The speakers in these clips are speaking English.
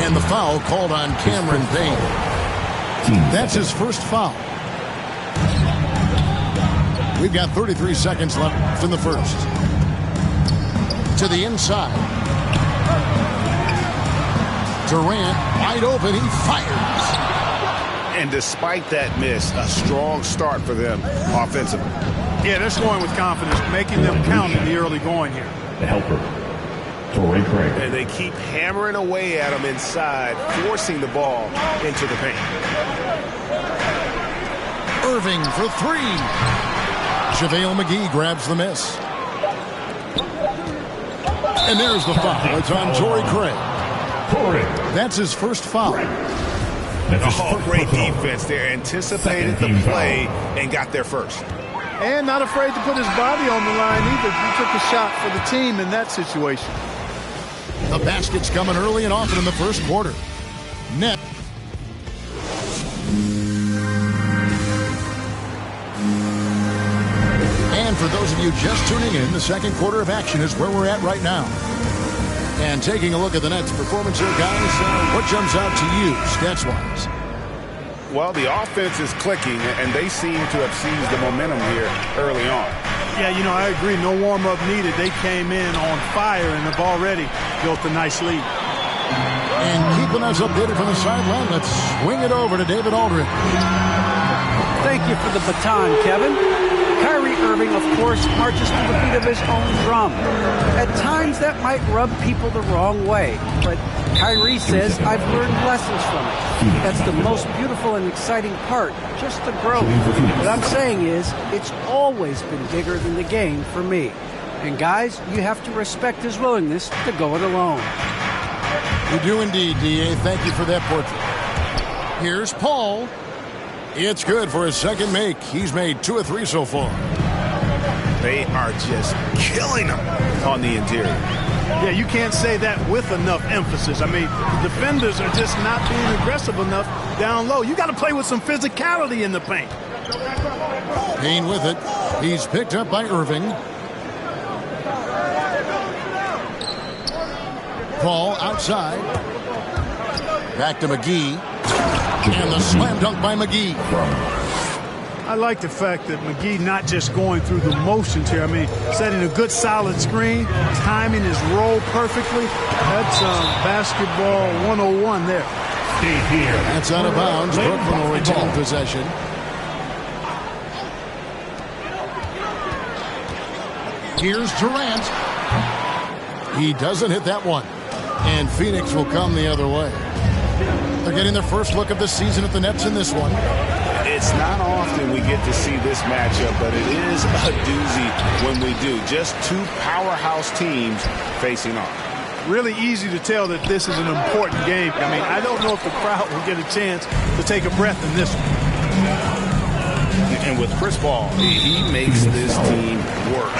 And the foul called on Cameron Payne. That's his first foul. We've got 33 seconds left in the first. To the inside. Durant wide open. He fires. And despite that miss, a strong start for them offensively. Yeah, they're scoring with confidence, making them count in the early going here. The helper. And they keep hammering away at him inside, forcing the ball into the paint. Irving for three. JaVale McGee grabs the miss. And there's the foul. It's on Torrey Craig. That's his first foul. Oh, great defense there. Anticipated the play and got there first. And not afraid to put his body on the line either. He took a shot for the team in that situation. The basket's coming early and often in the first quarter. Net. And for those of you just tuning in, the second quarter of action is where we're at right now. And taking a look at the Nets' performance here, guys, what jumps out to you, stats-wise? Well, the offense is clicking, and they seem to have seized the momentum here early on. Yeah, you know, I agree. No warm-up needed. They came in on fire and have already built a nice lead. And keeping us updated from the sideline, let's swing it over to David Aldridge. Thank you for the baton, Kevin. Kyrie Irving, of course, marches to the beat of his own drum. At times, that might rub people the wrong way, but Kyrie says, I've learned lessons from it. That's the most beautiful and exciting part, just the growth. What I'm saying is, it's always been bigger than the game for me. And guys, you have to respect his willingness to go it alone. We do indeed, D.A. Thank you for that portrait. Here's Paul. It's good for his second make. He's made 2 of 3 so far. They are just killing them on the interior. Yeah, you can't say that with enough emphasis. I mean, the defenders are just not being aggressive enough down low. You got to play with some physicality in the paint. Payne with it. He's picked up by Irving. Paul outside. Back to McGee. And the slam dunk by McGee. I like the fact that McGee not just going through the motions here. I mean, setting a good solid screen, timing his roll perfectly. That's basketball 101 there. That's out of bounds. Brooklyn will retain possession. Here's Durant. He doesn't hit that one. And Phoenix will come the other way. They're getting their first look of the season at the Nets in this one. It's not often we get to see this matchup, but it is a doozy when we do. Just two powerhouse teams facing off. Really easy to tell that this is an important game. I mean, I don't know if the crowd will get a chance to take a breath in this one. And with Chris Paul, he makes this team work.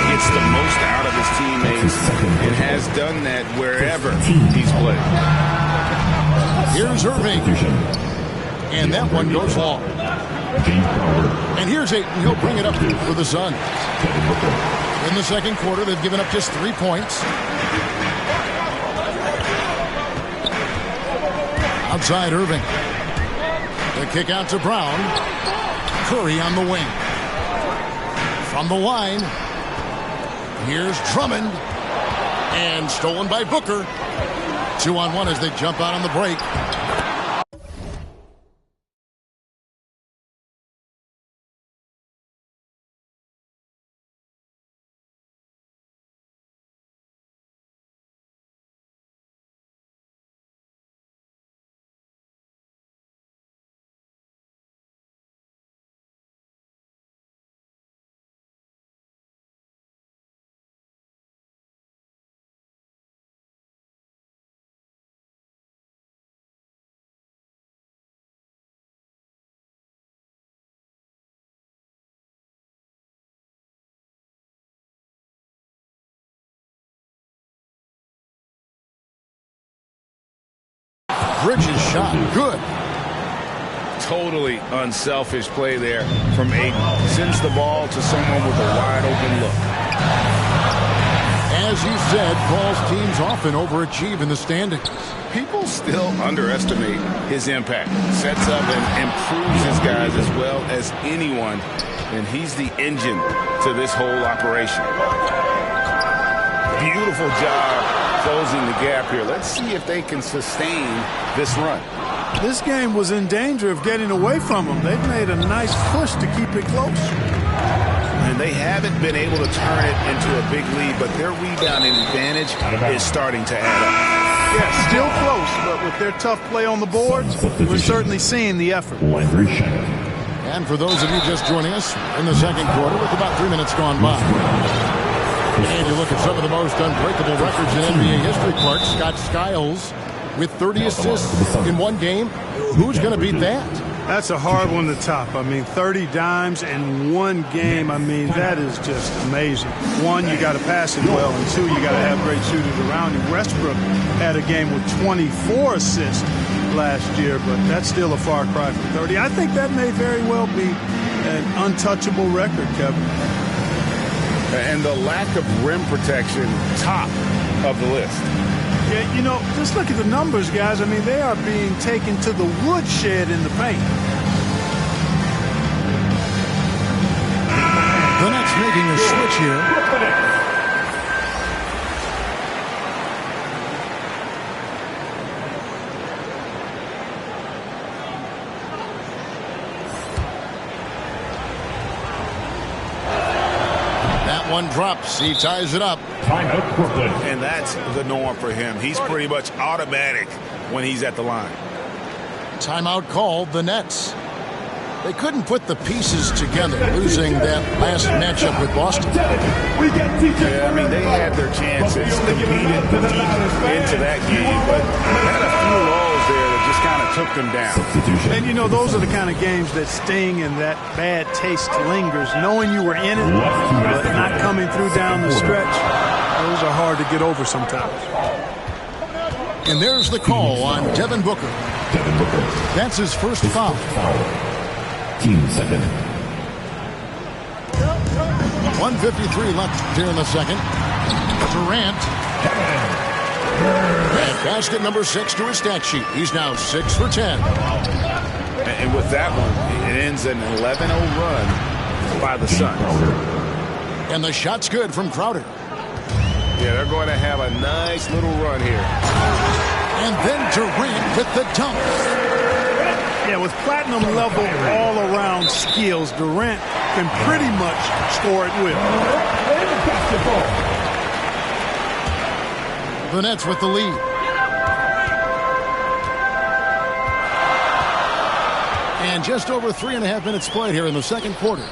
Gets the most out of his teammates and has done that wherever he's played. Here's Irving. And that one goes long. And here's Ayton. He'll bring it up for the Suns. In the second quarter, they've given up just 3 points. Outside Irving. The kick out to Brown. Curry on the wing. From the line. Here's Drummond. And stolen by Booker. 2-on-1 as they jump out on the break. Bridges shot. Good. Totally unselfish play there from Ayton. Sends the ball to someone with a wide open look. as you said, calls teams often overachieve in the standings. People still underestimate his impact. Sets up and improves his guys as well as anyone, and he's the engine to this whole operation. Beautiful job closing the gap here. Let's see if they can sustain this run. This game was in danger of getting away from them. They've made a nice push to keep it close. And they haven't been able to turn it into a big lead, but their rebounding advantage is starting to add up. Yeah, still close, but with their tough play on the boards, we're certainly seeing the effort. And for those of you just joining us in the second quarter with about 3 minutes gone by. And you look at some of the most unbreakable records in NBA history, Clark. Scott Skiles with 30 assists in one game. Who's going to beat that? That's a hard one to top. I mean, 30 dimes in one game. I mean, that is just amazing. One, you got to pass it well, and two, you got to have great shooters around you. Westbrook had a game with 24 assists last year, but that's still a far cry from 30. I think that may very well be an untouchable record, Kevin. And the lack of rim protection, top of the list. Yeah, you know, just look at the numbers, guys. I mean, they are being taken to the woodshed in the paint. The Nets making a switch here. One drops. He ties it up. And that's the norm for him. He's pretty much automatic when he's at the line. Timeout called the Nets. They couldn't put the pieces together, losing that last matchup with Boston. Yeah, I mean, they had their chances, competed deep into that game, but had a few lulls there that just kind of took them down. And, you know, those are the kind of games that sting and that bad taste lingers. Knowing you were in it, but not coming through down the stretch, those are hard to get over sometimes. And there's the call on Devin Booker. That's his first foul. Team second. 1:53 left here in the second. Durant. And basket number 6 to his stat sheet. He's now 6 for 10. And with that one, it ends an 11-0 run by the Suns. And the shot's good from Crowder. Yeah, they're going to have a nice little run here. And then Durant with the dunk. Yeah, with platinum level all-around skills, Durant can pretty much score at will. The Nets with the lead. And just over 3.5 minutes played here in the second quarter.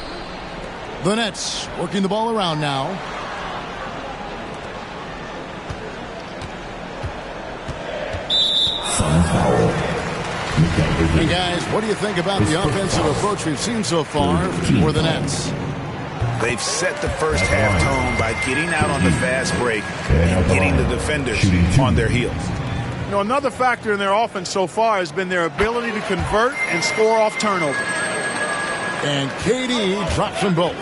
The Nets working the ball around now. Hey guys, what do you think about the offensive approach we've seen so far for the Nets? They've set the first half tone by getting out on the fast break and getting the defenders on their heels. You know, another factor in their offense so far has been their ability to convert and score off turnover. And KD drops them both.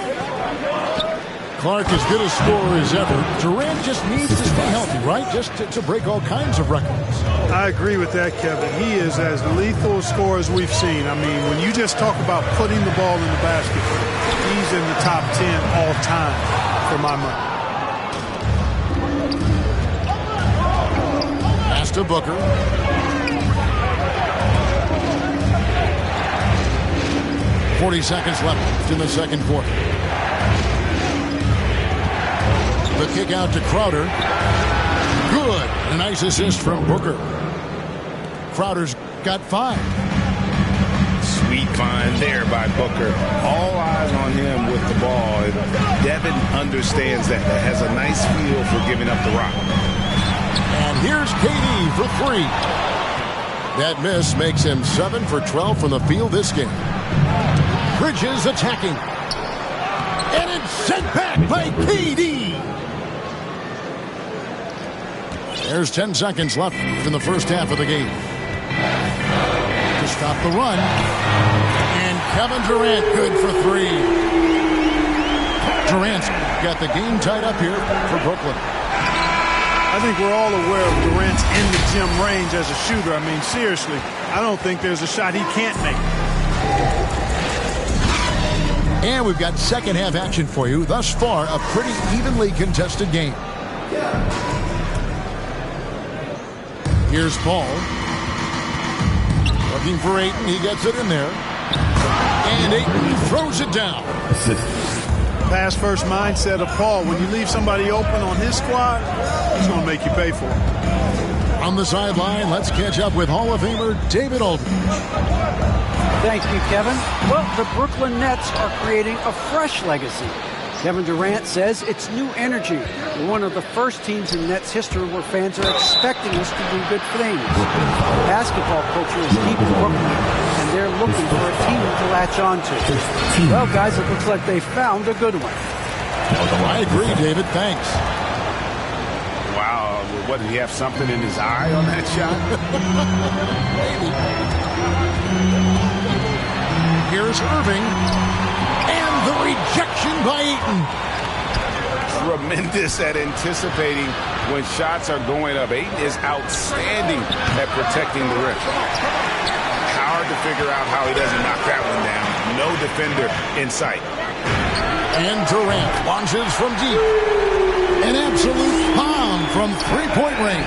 Clark as good a scorer as ever. Durant just needs to stay healthy, right? Just to break all kinds of records. I agree with that, Kevin. He is as lethal a scorer as we've seen. I mean, when you just talk about putting the ball in the basket, he's in the top 10 all time for my money. Pass to Booker. .40 seconds left in the second quarter. The kick out to Crowder. Good. A nice assist from Booker. Crowder's got 5. Sweet find there by Booker. All eyes on him with the ball. And Devin understands that. Has a nice feel for giving up the rock. And here's KD for 3. That miss makes him 7 for 12 from the field this game. Bridges attacking. And it's sent back by KD. There's 10 seconds left in the first half of the game. To stop the run. And Kevin Durant good for 3. Durant's got the game tied up here for Brooklyn. I think we're all aware of Durant's in the gym range as a shooter. I mean, seriously, I don't think there's a shot he can't make. And we've got second half action for you. Thus far, a pretty evenly contested game. Here's Paul. Looking for Ayton. He gets it in there. And Ayton throws it down. Pass first mindset of Paul. When you leave somebody open on his squad, he's going to make you pay for it. On the sideline, let's catch up with Hall of Famer David Aldridge. Thank you, Kevin. Well, the Brooklyn Nets are creating a fresh legacy. Kevin Durant says it's new energy. We're one of the first teams in Nets history where fans are expecting us to do good things. Basketball culture is deep in Brooklyn, and they're looking for a team to latch on to. Well, guys, it looks like they found a good one. I agree, David. Thanks. Wow. What, did he have something in his eye on that shot? Here's Irving. And the rejection by Ayton. Tremendous at anticipating when shots are going up. Ayton is outstanding at protecting the rim. Hard to figure out how he doesn't knock that one down. No defender in sight. And Durant launches from deep. An absolute bomb from three-point range.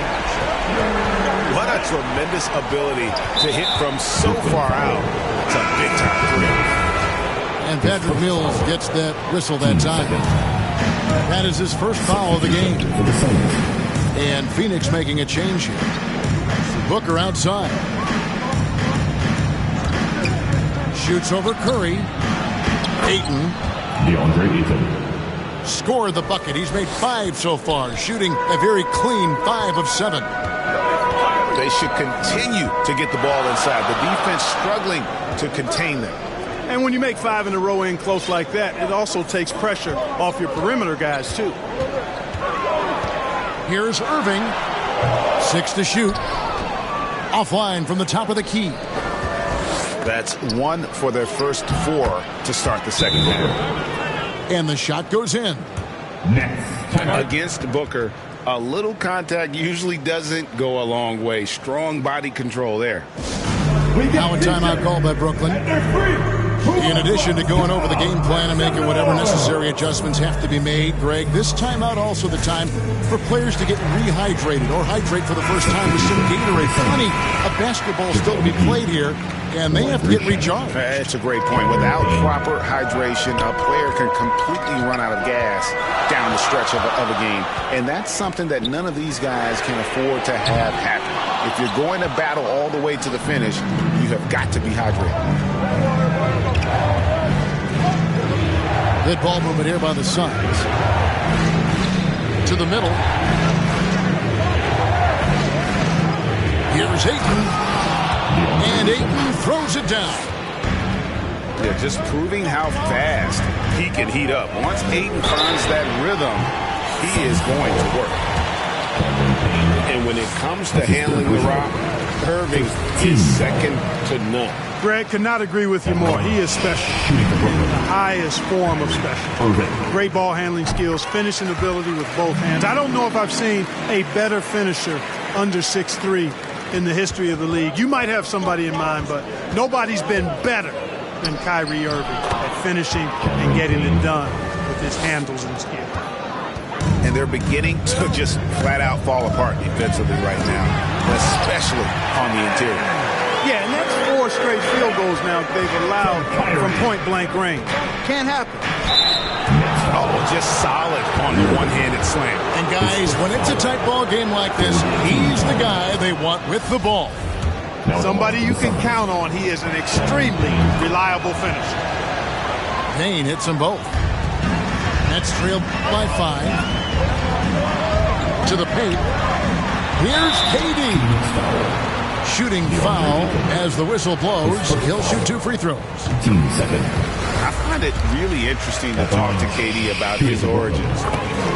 What a tremendous ability to hit from so far out. It's a big-time three. And Patrick Mills gets that whistle that time. That is his first foul of the game. And Phoenix making a change here. Booker outside. Shoots over Curry. Ayton. Scored the bucket. He's made 5 so far, shooting a very clean 5 of 7. They should continue to get the ball inside. The defense struggling to contain them. And when you make 5 in a row in close like that, it also takes pressure off your perimeter guys, too. Here's Irving. 6 to shoot. Offline from the top of the key. That's 1 for their first 4 to start the second half. And the shot goes in. Against Booker, a little contact usually doesn't go a long way. Strong body control there. Now a timeout called by Brooklyn. In addition to going over the game plan and making whatever necessary adjustments have to be made, Greg, this timeout also the time for players to get rehydrated or hydrate for the first time with some Gatorade. Plenty of basketball still to be played here, and they have to get recharged. That's a great point. Without proper hydration, a player can completely run out of gas down the stretch of a game. And that's something that none of these guys can afford to have happen. If you're going to battle all the way to the finish, you have got to be hydrated. Good ball movement here by the Suns. To the middle. Here's Ayton. And Ayton throws it down. Yeah, just proving how fast he can heat up. Once Ayton finds that rhythm, he is going to work. And when it comes to handling the rock, Irving is second to none. Greg, could not agree with you more. He is special. The highest form of special. Great ball handling skills, finishing ability with both hands. I don't know if I've seen a better finisher under 6'3" in the history of the league. You might have somebody in mind, but nobody's been better than Kyrie Irving at finishing and getting it done with his handles and skill. And they're beginning to just flat out fall apart defensively right now, especially on the interior. Yeah, and that's 4 straight field goals now they've allowed from point-blank range. Can't happen. Oh, just solid on the one-handed slam. And guys, when it's a tight ball game like this, he's the guy they want with the ball. Somebody you can count on. He is an extremely reliable finisher. Payne hits them both. Nets trailed by 5. To the paint. Here's KD. Shooting foul as the whistle blows. He'll shoot 2 free throws. I find it really interesting to talk to KD about his origins.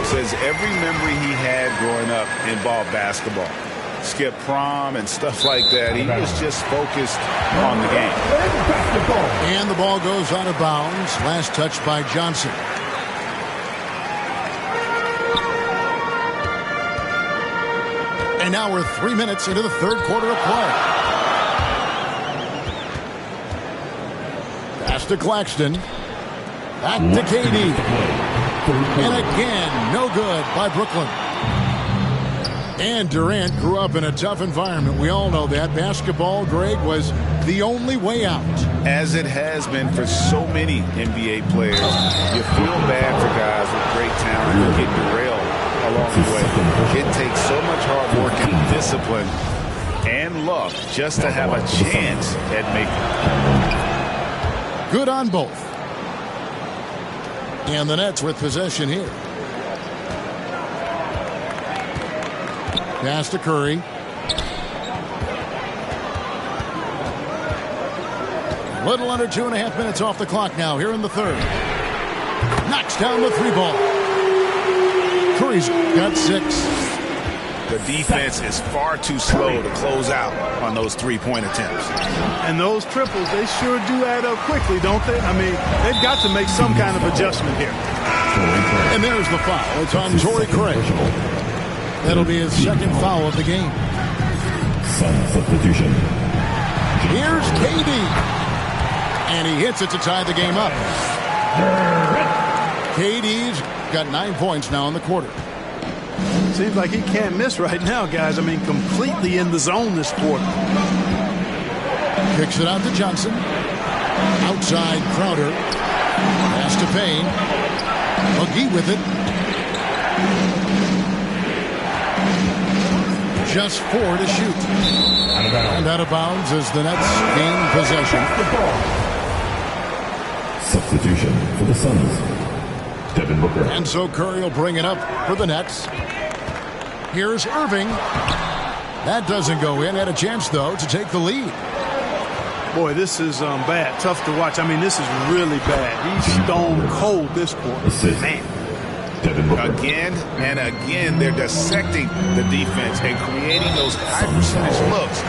Says every memory he had growing up involved basketball. Skip prom and stuff like that. He was just focused on the game. And the ball goes out of bounds. Last touch by Johnson. And now we're 3 minutes into the third quarter of play. Pass to Claxton. Back to KD. And again, no good by Brooklyn. And Durant grew up in a tough environment. We all know that. Basketball, Greg, was the only way out. As it has been for so many NBA players, you feel bad for guys with great talent who get derailed along the way. It takes so much hard work and discipline and luck just to have a chance at making it. Good on both. And the Nets with possession here. Pass to Curry. A little under 2.5 minutes off the clock now here in the third. Knocks down the three ball. Curry's got 6. The defense is far too slow to close out on those three-point attempts. And those triples, they sure do add up quickly, don't they? I mean, they've got to make some kind of adjustment here. And there's the foul. It's on Torrey Craig. That'll be his second foul of the game. Sun substitution. Here's KD. And he hits it to tie the game up. KD's got 9 points now in the quarter. Seems like he can't miss right now, guys. I mean, completely in the zone this quarter. Kicks it out to Johnson. Outside Crowder. Pass to Payne. McGee with it. Just 4 to shoot. And out of bounds as the Nets gain possession. Substitution for the Suns. Devin Booker. And so Curry will bring it up for the Nets. Here's Irving. That doesn't go in. Had a chance, though, to take the lead. Boy, this is bad. Tough to watch. I mean, this is really bad. He's stone cold this quarter. Assist. Man. Devin Booker. Again and again, they're dissecting the defense and creating those high-percentage looks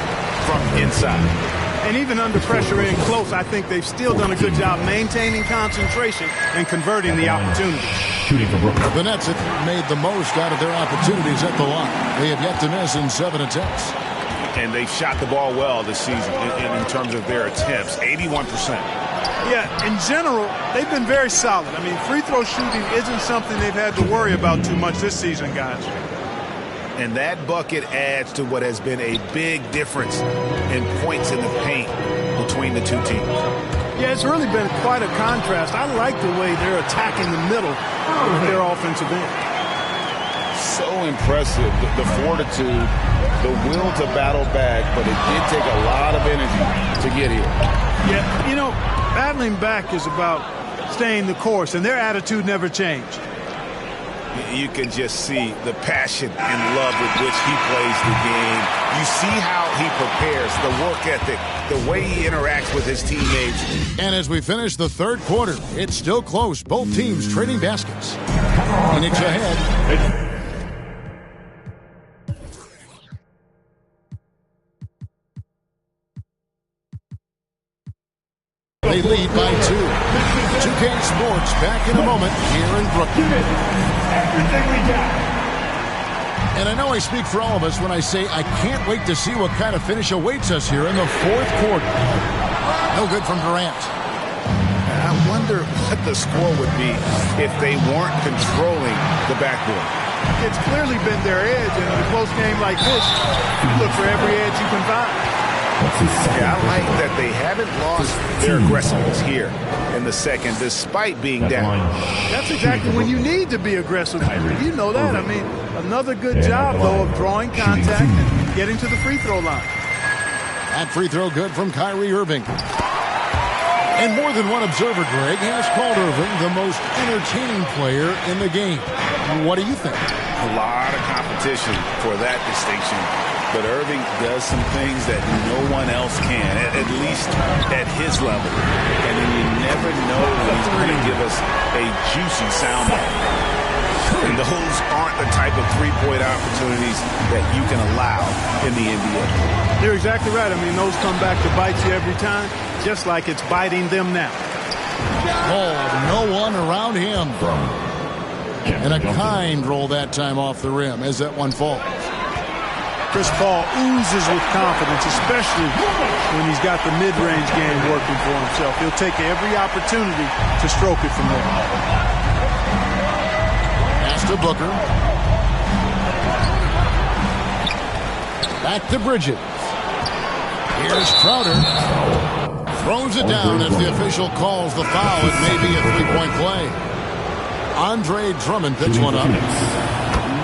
from inside. And even under pressure in close, I think they've still done a good job maintaining concentration and converting the opportunity. Shooting for Brooklyn. The Nets have made the most out of their opportunities at the line. They have yet to miss in 7 attempts. And they've shot the ball well this season in terms of their attempts, 81%. Yeah, in general, they've been very solid. I mean, free throw shooting isn't something they've had to worry about too much this season, guys. And that bucket adds to what has been a big difference in points in the paint between the two teams. Yeah, it's really been quite a contrast. I like the way they're attacking the middle with their offensive end. So impressive, the fortitude, the will to battle back, but it did take a lot of energy to get here. Yeah, you know, battling back is about staying the course, and their attitude never changed. You can just see the passion and love with which he plays the game. You see how he prepares, the work ethic, the way he interacts with his teammates. And as we finish the third quarter, it's still close. Both teams trading baskets. Phoenix ahead. They lead by 2. 2K Sports back in a moment here in Brooklyn. And I know I speak for all of us when I say I can't wait to see what kind of finish awaits us here in the fourth quarter. No good from Durant. I wonder what the score would be if they weren't controlling the backboard. It's clearly been their edge, and in a close game like this, you look for every edge you can find. Yeah, I like that they haven't lost their aggressiveness here in the second, despite being down. That's exactly when you need to be aggressive. You know that. I mean, another good job, though, of drawing contact and getting to the free throw line. That free throw good from Kyrie Irving. And more than one observer, Greg, has called Irving the most entertaining player in the game. What do you think? A lot of competition for that distinction. But Irving does some things that no one else can, at least at his level. And then you never know when he's going to give us a juicy soundbite. And those aren't the type of three-point opportunities that you can allow in the NBA. You're exactly right. I mean, those come back to bite you every time, just like it's biting them now. Oh, no one around him. And a kind roll that time off the rim as that one falls. Chris Paul oozes with confidence, especially when he's got the mid-range game working for himself. He'll take every opportunity to stroke it from there. Pass to Booker. Back to Bridges. Here's Crowder. Throws it down as the official calls the foul. It may be a three-point play. Andre Drummond picks one up.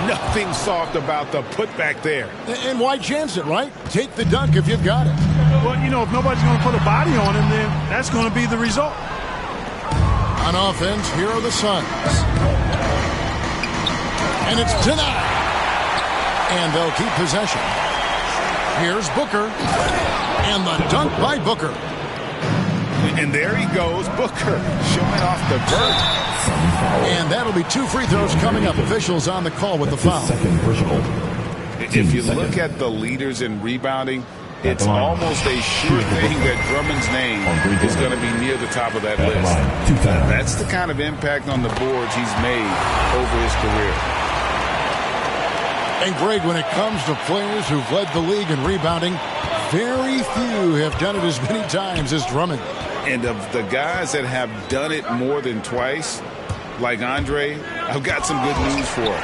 Nothing soft about the putback there. And why chance it, right? Take the dunk if you've got it. Well, you know, if nobody's going to put a body on him, then that's going to be the result. On offense, here are the Suns. And it's denied. And they'll keep possession. Here's Booker. And the dunk by Booker. And there he goes, Booker, showing off the vert. And that'll be 2 free throws coming up. Officials on the call with the foul. If you look at the leaders in rebounding, it's almost a sure thing that Drummond's name is going to be near the top of that list. That's the kind of impact on the boards he's made over his career. And Greg, when it comes to players who've led the league in rebounding, very few have done it as many times as Drummond. And of the guys that have done it more than twice, like Andre, I've got some good news for him.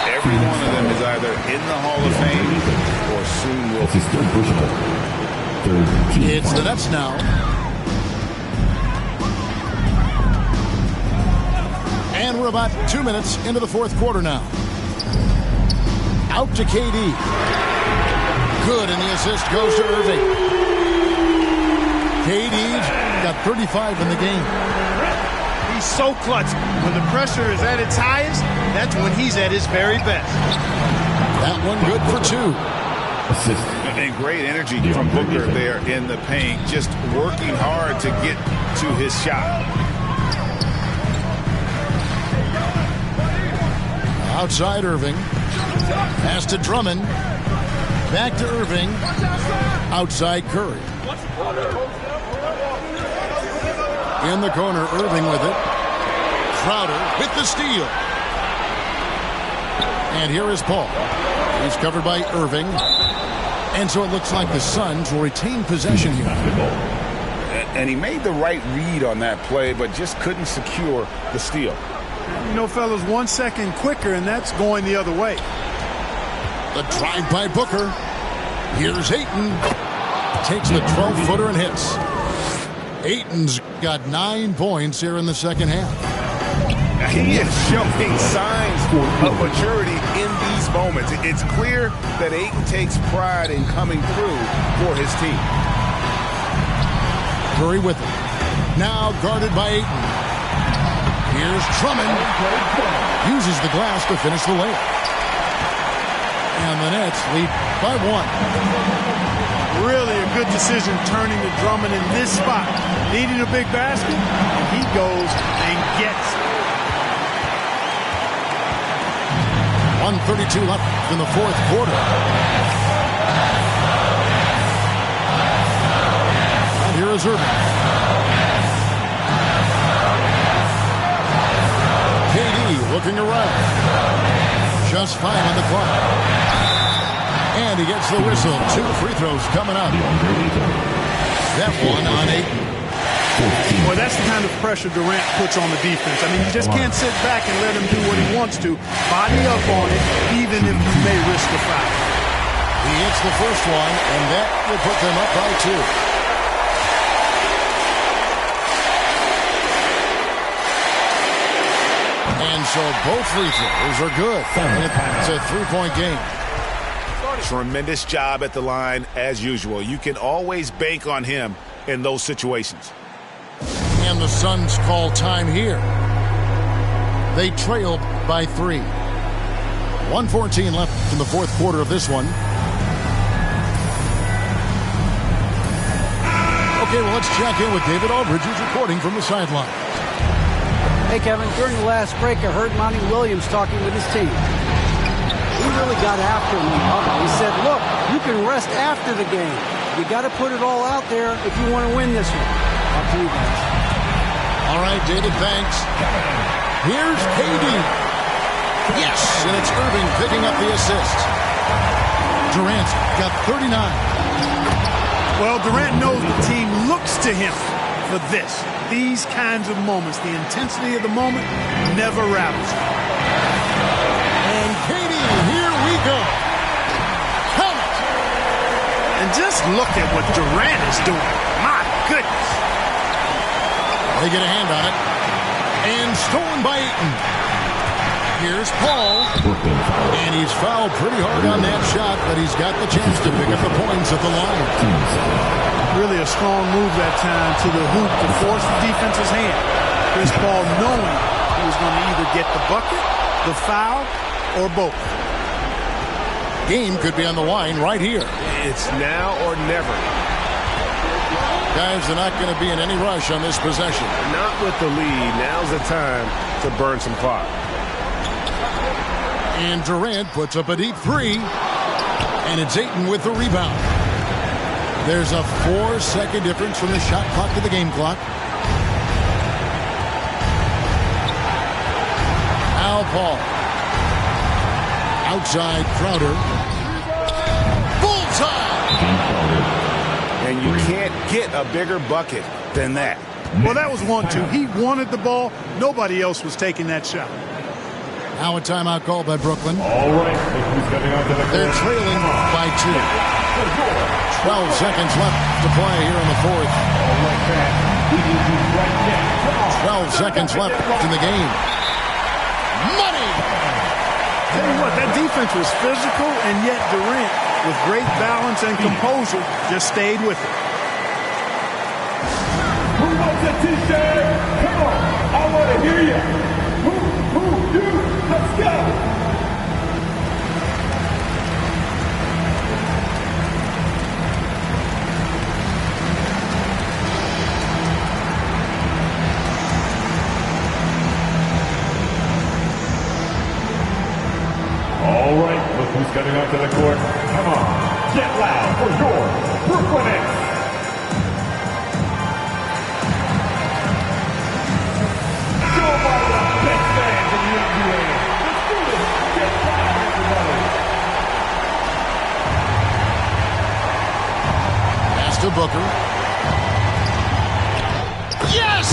Every one of them is either in the Hall of Fame or soon will be. It's the Nets now. And we're about 2 minutes into the fourth quarter now. Out to KD. Good, and the assist goes to Irving. KD's got 35 in the game. He's so clutch. When the pressure is at its highest, that's when he's at his very best. That one good for 2. Assist. And great energy from Booker there in the paint, just working hard to get to his shot. Outside Irving. Pass to Drummond. Back to Irving. Outside Curry. In the corner, Irving with it. Crowder with the steal. And here is Paul. He's covered by Irving. And so it looks like the Suns will retain possession here. And he made the right read on that play, but just couldn't secure the steal. You know, fellas, 1 second quicker, and that's going the other way. The drive by Booker. Here's Ayton. Takes the 12-footer and hits. Ayton's got 9 points here in the second half. He is showing signs of maturity in these moments. It's clear that Ayton takes pride in coming through for his team. Curry with it. Now guarded by Ayton. Here's Drummond. Uses the glass to finish the layup. And the Nets lead by 1. Really a good decision turning to Drummond in this spot. Needing a big basket, and he goes and gets it. 1:32 left in the fourth quarter. And here is Irving. KD looking around. Just 5 on the clock. And he gets the whistle. 2 free throws coming up. That one on Ayton. Boy, that's the kind of pressure Durant puts on the defense. I mean, you just can't sit back and let him do what he wants to. Body up on it, even if you may risk a foul. He hits the first one, and that will put them up by 2. And so both free throws are good. It's a 3-point game. Tremendous job at the line as usual. You can always bank on him in those situations. And the Suns call time here. They trail by 3. 1:14 left in the fourth quarter of this one. Okay, well, let's check in with David Aldridge, who's reporting from the sideline. Hey, Kevin, during the last break, I heard Monty Williams talking with his team. He really got after him. He said, look, you can rest after the game. You got to put it all out there if you want to win this one. Up to you guys. All right, David, thanks. Here's KD. Yes, and it's Irving picking up the assist. Durant's got 39. Well, Durant knows the team looks to him for this. These kinds of moments, the intensity of the moment never rattles. And Katie, here we go. Count it. And just look at what Durant is doing. My goodness. They get a hand on it. And stolen by Ayton. Here's Paul. And he's fouled pretty hard on that shot, but he's got the chance to pick up the points at the line. Really a strong move that time to the hoop to force the defense's hand. Chris Paul knowing he was going to either get the bucket, the foul, or both. Game could be on the line right here. It's now or never. Guys are not going to be in any rush on this possession. Not with the lead. Now's the time to burn some clock. And Durant puts up a deep three. And it's Ayton with the rebound. There's a 4-second difference from the shot clock to the game clock. Now Paul. Outside Crowder. Bullseye! And you can't get a bigger bucket than that. Well, that was 1-2. He wanted the ball. Nobody else was taking that shot. Now a timeout called by Brooklyn. All right, who's coming onto the court? They're trailing by 2. 12 seconds left to play here in the fourth. 12 seconds left in the game. Money! Tell you what, that defense was physical, and yet Durant, with great balance and composure, just stayed with it. Who wants a t-shirt? Come on, I want to hear you. Who, you, let's go. All right, look who's coming onto the court. Come on, get loud for your Brooklyn Nets. Show them all the best fans in the NBA. Let's do this. Get loud, everybody. Pass to Booker. Yes!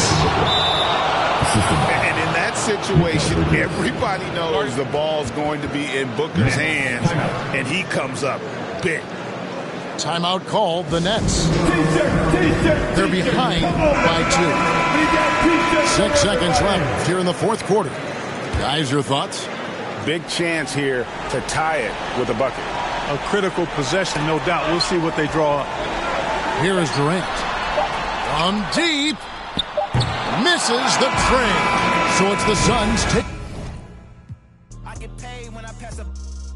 And in that situation, everybody knows the ball's going to be in Booker's hands, and he comes up big. Timeout called the Nets. They're behind by 2. 6 seconds left here in the fourth quarter. Guys, your thoughts? Big chance here to tie it with a bucket. A critical possession, no doubt. We'll see what they draw up. Here is Durant. From deep. Misses the train. So it's the Suns take. I get paid when I pass up,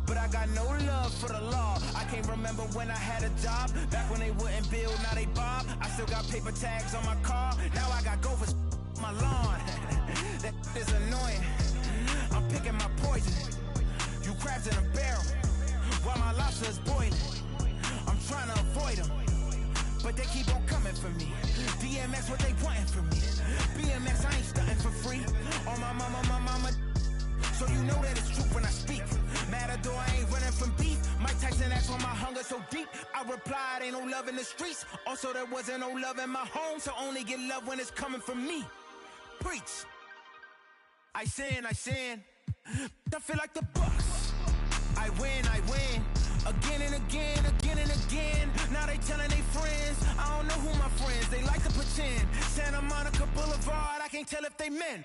but I got no love for the law. I can't remember when I had a job. Back when they wouldn't build, now they bob. I still got paper tags on my car. Now I got gophers my lawn. That is annoying. I'm picking my poison. You crabs in a barrel while my lobster is boiling. I'm trying to avoid them, but they keep on coming for me. DMX, what they wanting from me? BMX, I ain't stunting for free. On my mama, so you know that it's truth when I speak. Matador, I ain't running from beef. Mike Tyson, that's why my hunger so deep. I replied, ain't no love in the streets. Also, there wasn't no love in my home, so only get love when it's coming from me. Preach. I sin. I feel like the Bucks. I win. Again and again. Now they telling they friends. I don't know who my friends, they like to pretend. Santa Monica Boulevard, I can't tell if they men.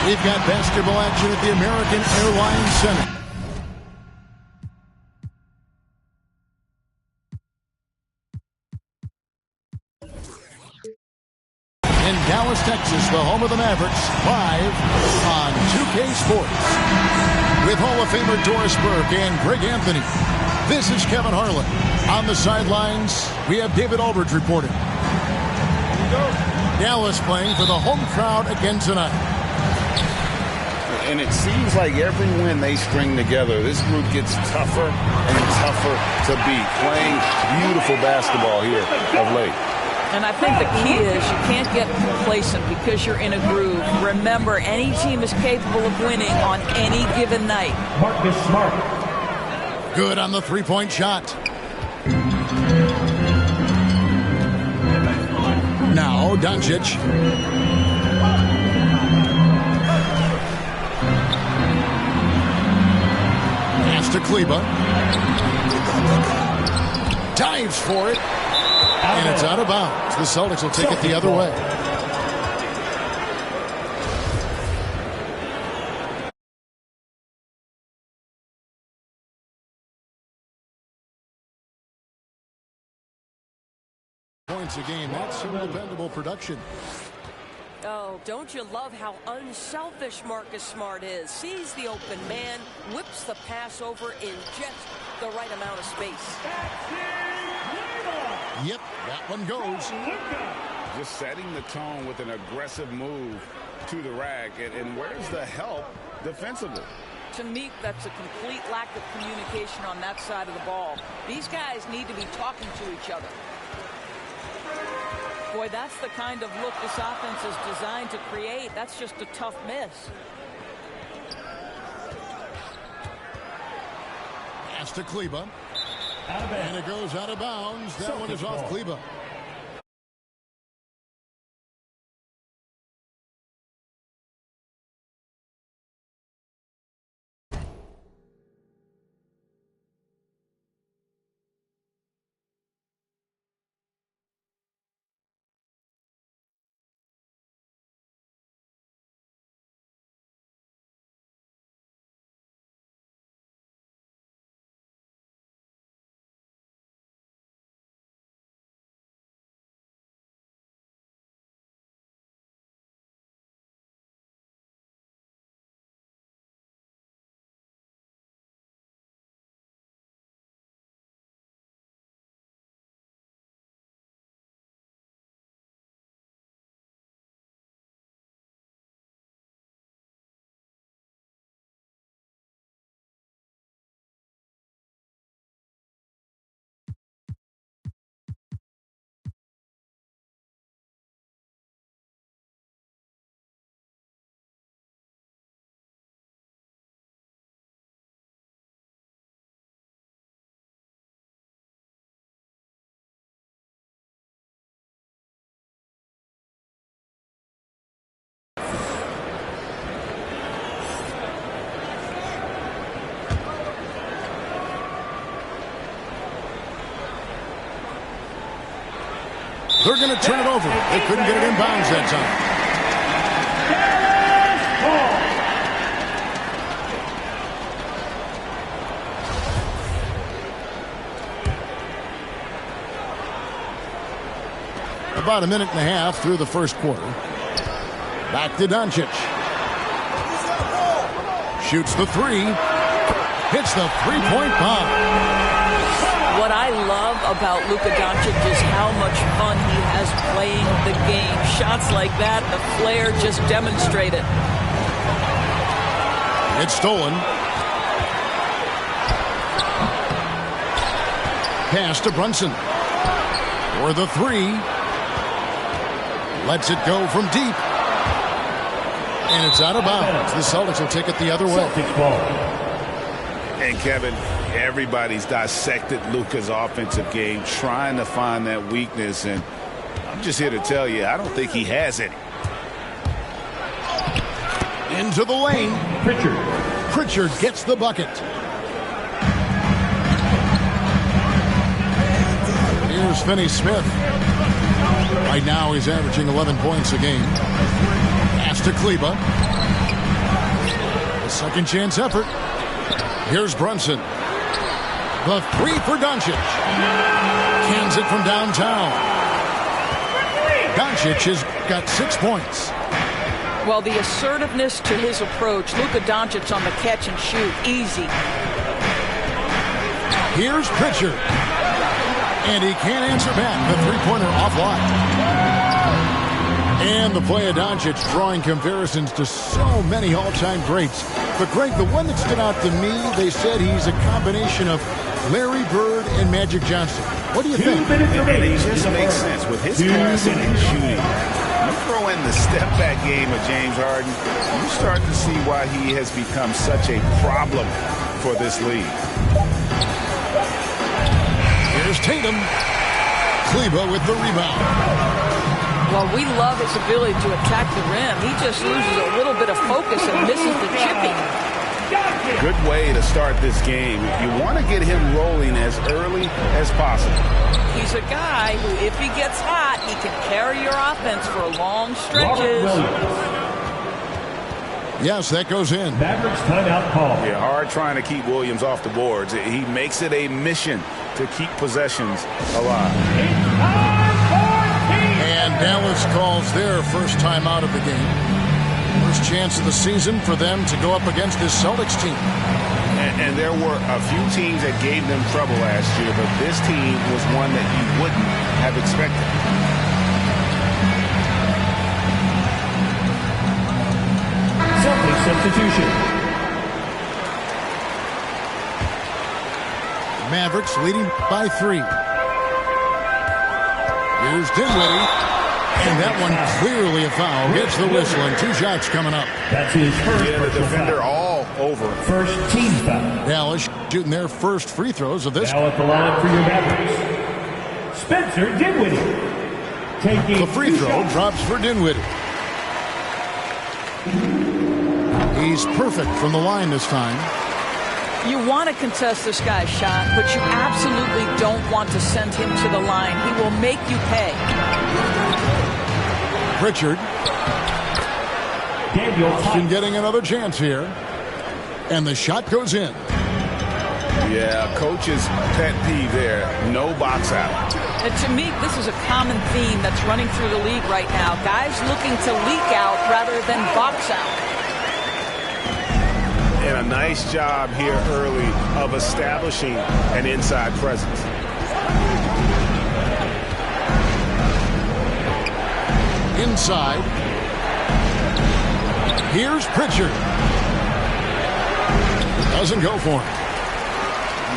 We've got basketball action at the American Airlines Center. In Dallas, Texas, the home of the Mavericks, live on 2K Sports. With Hall of Famer Doris Burke and Greg Anthony. This is Kevin Harlan. On the sidelines, we have David Aldridge reporting. Dallas playing for the home crowd again tonight. And it seems like every win they string together, this group gets tougher and tougher to beat. Playing beautiful basketball here of late. And I think the key is you can't get complacent because you're in a groove. Remember, any team is capable of winning on any given night. Marcus Smart. Good on the three-point shot. Now, Doncic. Pass to Kleba. Dives for it. And it's out of bounds. The Celtics will take it the other way. Points a game. That's some dependable production. Oh, don't you love how unselfish Marcus Smart is? Sees the open man, whips the pass over in just the right amount of space. Yep, that one goes. Just setting the tone with an aggressive move to the rack. And where's the help defensively? To me, that's a complete lack of communication on that side of the ball. These guys need to be talking to each other. Boy, that's the kind of look this offense is designed to create. That's just a tough miss. Pass to Kleba. And it goes out of bounds. That one is off Kleba. They're going to turn it over. They couldn't get it in bounds that time. About a minute and a half through the first quarter. Back to Doncic. Shoots the three. Hits the three-point bomb. What I love about Luka Doncic is how much fun he has playing the game. Shots like that, the flair just demonstrated. It's stolen. Pass to Brunson. For the three. Lets it go from deep. And it's out of bounds. The Celtics will take it the other way. And Kevin, everybody's dissected Luka's offensive game, trying to find that weakness. And I'm just here to tell you, I don't think he has any. Into the lane. Pritchard gets the bucket. Here's Finney-Smith. Right now he's averaging 11 points a game. Pass to Kleba. A second chance effort. Here's Brunson. The three for Doncic. Cans it from downtown. Doncic has got 6 points. Well, the assertiveness to his approach. Luka Doncic on the catch and shoot. Easy. Here's Pritchard. And he can't answer back. The three-pointer offline. And the play of Doncic drawing comparisons to so many all-time greats. But, Greg, the one that stood out to me, they said he's a combination of Larry Bird and Magic Johnson. What do you think? And it just makes sense with his passing and shooting. You throw in the step-back game of James Harden, you start to see why he has become such a problem for this league. Here's Tatum. Kleba with the rebound. Well, we love his ability to attack the rim. He just loses a little bit of focus and misses the chipping. Good way to start this game. You want to get him rolling as early as possible. He's a guy who, if he gets hot, he can carry your offense for long stretches. Yes, that goes in. Mavericks timeout call. Yeah, hard trying to keep Williams off the boards. He makes it a mission to keep possessions alive. And Dallas calls their first time out of the game. First chance of the season for them to go up against this Celtics team. And there were a few teams that gave them trouble last year, but this team was one that you wouldn't have expected. Celtics substitution. Mavericks leading by 3. Here's Dinwiddie. And that one clearly a foul. Gets the whistle and 2 shots coming up. That's his first. Yeah, the defender all over. First team foul. Dallas shooting their first free throws of this. Now at the line for your Mavericks, Spencer Dinwiddie. Taking The free throw drops for Dinwiddie. He's perfect from the line this time. You want to contest this guy's shot, but you absolutely don't want to send him to the line. He will make you pay. Pritchard. Been getting another chance here. And the shot goes in. Yeah, coach's pet peeve there. No box out. And to me, this is a common theme that's running through the league right now. Guys looking to leak out rather than box out. And a nice job here early of establishing an inside presence. Inside. Here's Pritchard. Doesn't go for it.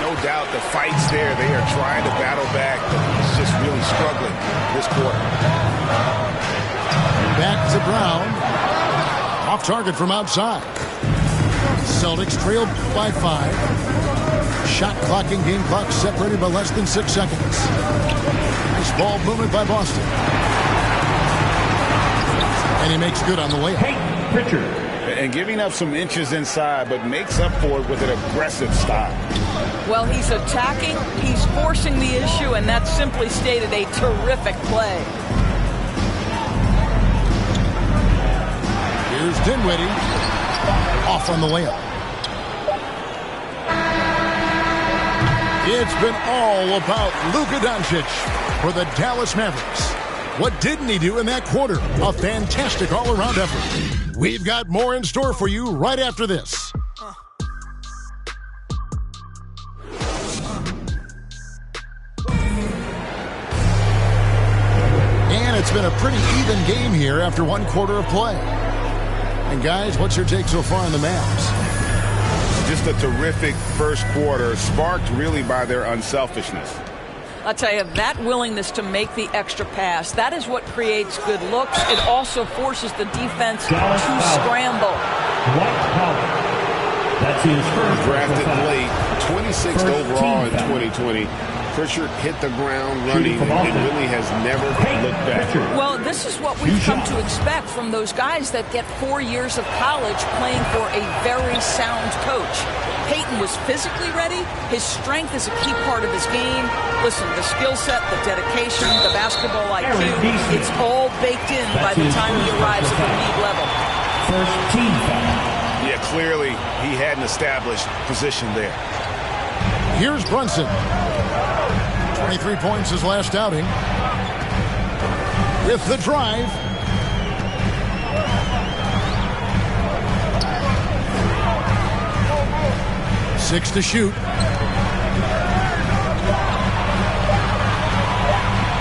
No doubt the fight's there. They are trying to battle back, but he's just really struggling this quarter. Back to Brown. Off target from outside. Celtics trailed by 5. Shot clock and game clock separated by less than 6 seconds. Nice ball movement by Boston. And he makes good on the layup. Pritchard. And giving up some inches inside, but makes up for it with an aggressive style. Well, he's attacking, he's forcing the issue, and that's simply stated a terrific play. Here's Dinwiddie. Off on the layup. It's been all about Luka Doncic for the Dallas Mavericks. What didn't he do in that quarter? A fantastic all-around effort. We've got more in store for you right after this. And it's been a pretty even game here after 1 quarter of play. And guys, what's your take so far on the Mavs? Just a terrific first quarter, sparked really by their unselfishness. I'll tell you, that willingness to make the extra pass, that is what creates good looks. It also forces the defense to scramble. That's his first. Drafted late, 26th overall in 2020. Pritchard hit the ground running and really has never looked back. Well, this is what we've come to expect from those guys that get 4 years of college playing for a very sound coach. Peyton was physically ready. His strength is a key part of his game. Listen, the skill set, the dedication, the basketball IQ, it's all baked in by the time he arrives at the league level. First team foul. Yeah, clearly he had an established position there. Here's Brunson. 23 points his last outing. With the drive. Six to shoot.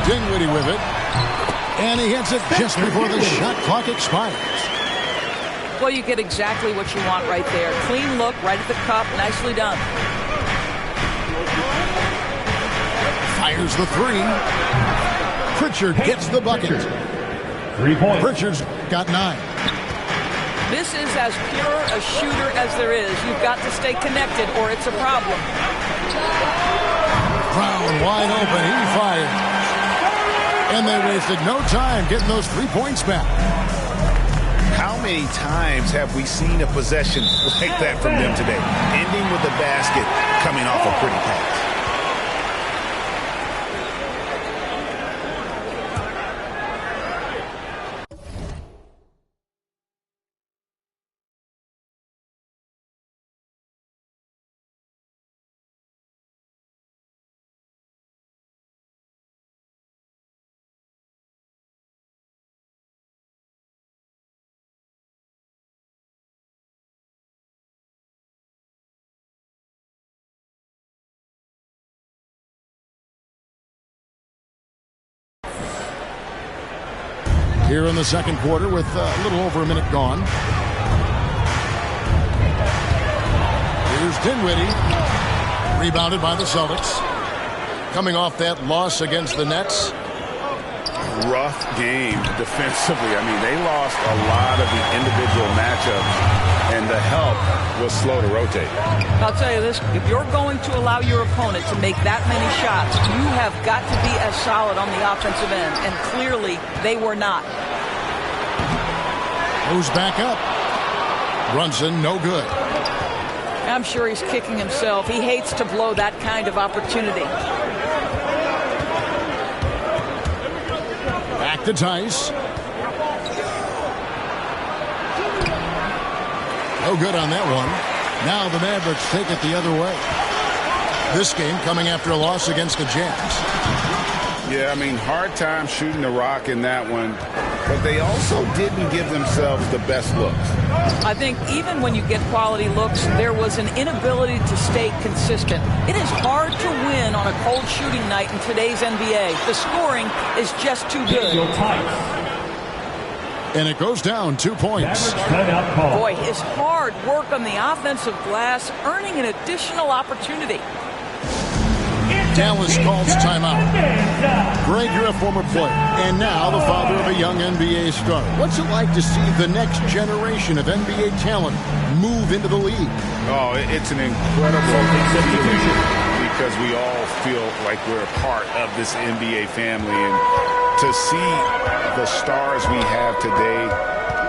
Dinwiddie with it. And he hits it just before the shot clock expires. Well, you get exactly what you want right there. Clean look, right at the cup. Nicely done. Fires the three. Pritchard gets the bucket. 3 points. Pritchard's got 9. This is as pure a shooter as there is. You've got to stay connected or it's a problem. Brown wide open. He fired. And they wasted no time getting those 3 points back. How many times have we seen a possession like that from them today? Ending with the basket coming off a pretty pass. Here in the second quarter with a little over a minute gone. Here's Dinwiddie. Rebounded by the Celtics. Coming off that loss against the Nets. Rough game defensively. I mean, they lost a lot of the individual matchups, and the help was slow to rotate. I'll tell you this, if you're going to allow your opponent to make that many shots, you have got to be as solid on the offensive end, and clearly they were not. Moves back up. Brunson, no good. I'm sure he's kicking himself. He hates to blow that kind of opportunity. Back to Tice. No good on that one. Now the Mavericks take it the other way. This game coming after a loss against the Jazz. Yeah, I mean, hard time shooting the rock in that one, but they also didn't give themselves the best looks. I think even when you get quality looks, there was an inability to stay consistent. It is hard to win on a cold shooting night in today's NBA. The scoring is just too good. And it goes down 2 points. Boy, his hard work on the offensive glass, earning an additional opportunity. Dallas calls timeout. Greg, you're a former player, and now the father of a young NBA star. What's it like to see the next generation of NBA talent move into the league? Oh, it's an incredible feeling because we all feel like we're a part of this NBA family. And to see the stars we have today,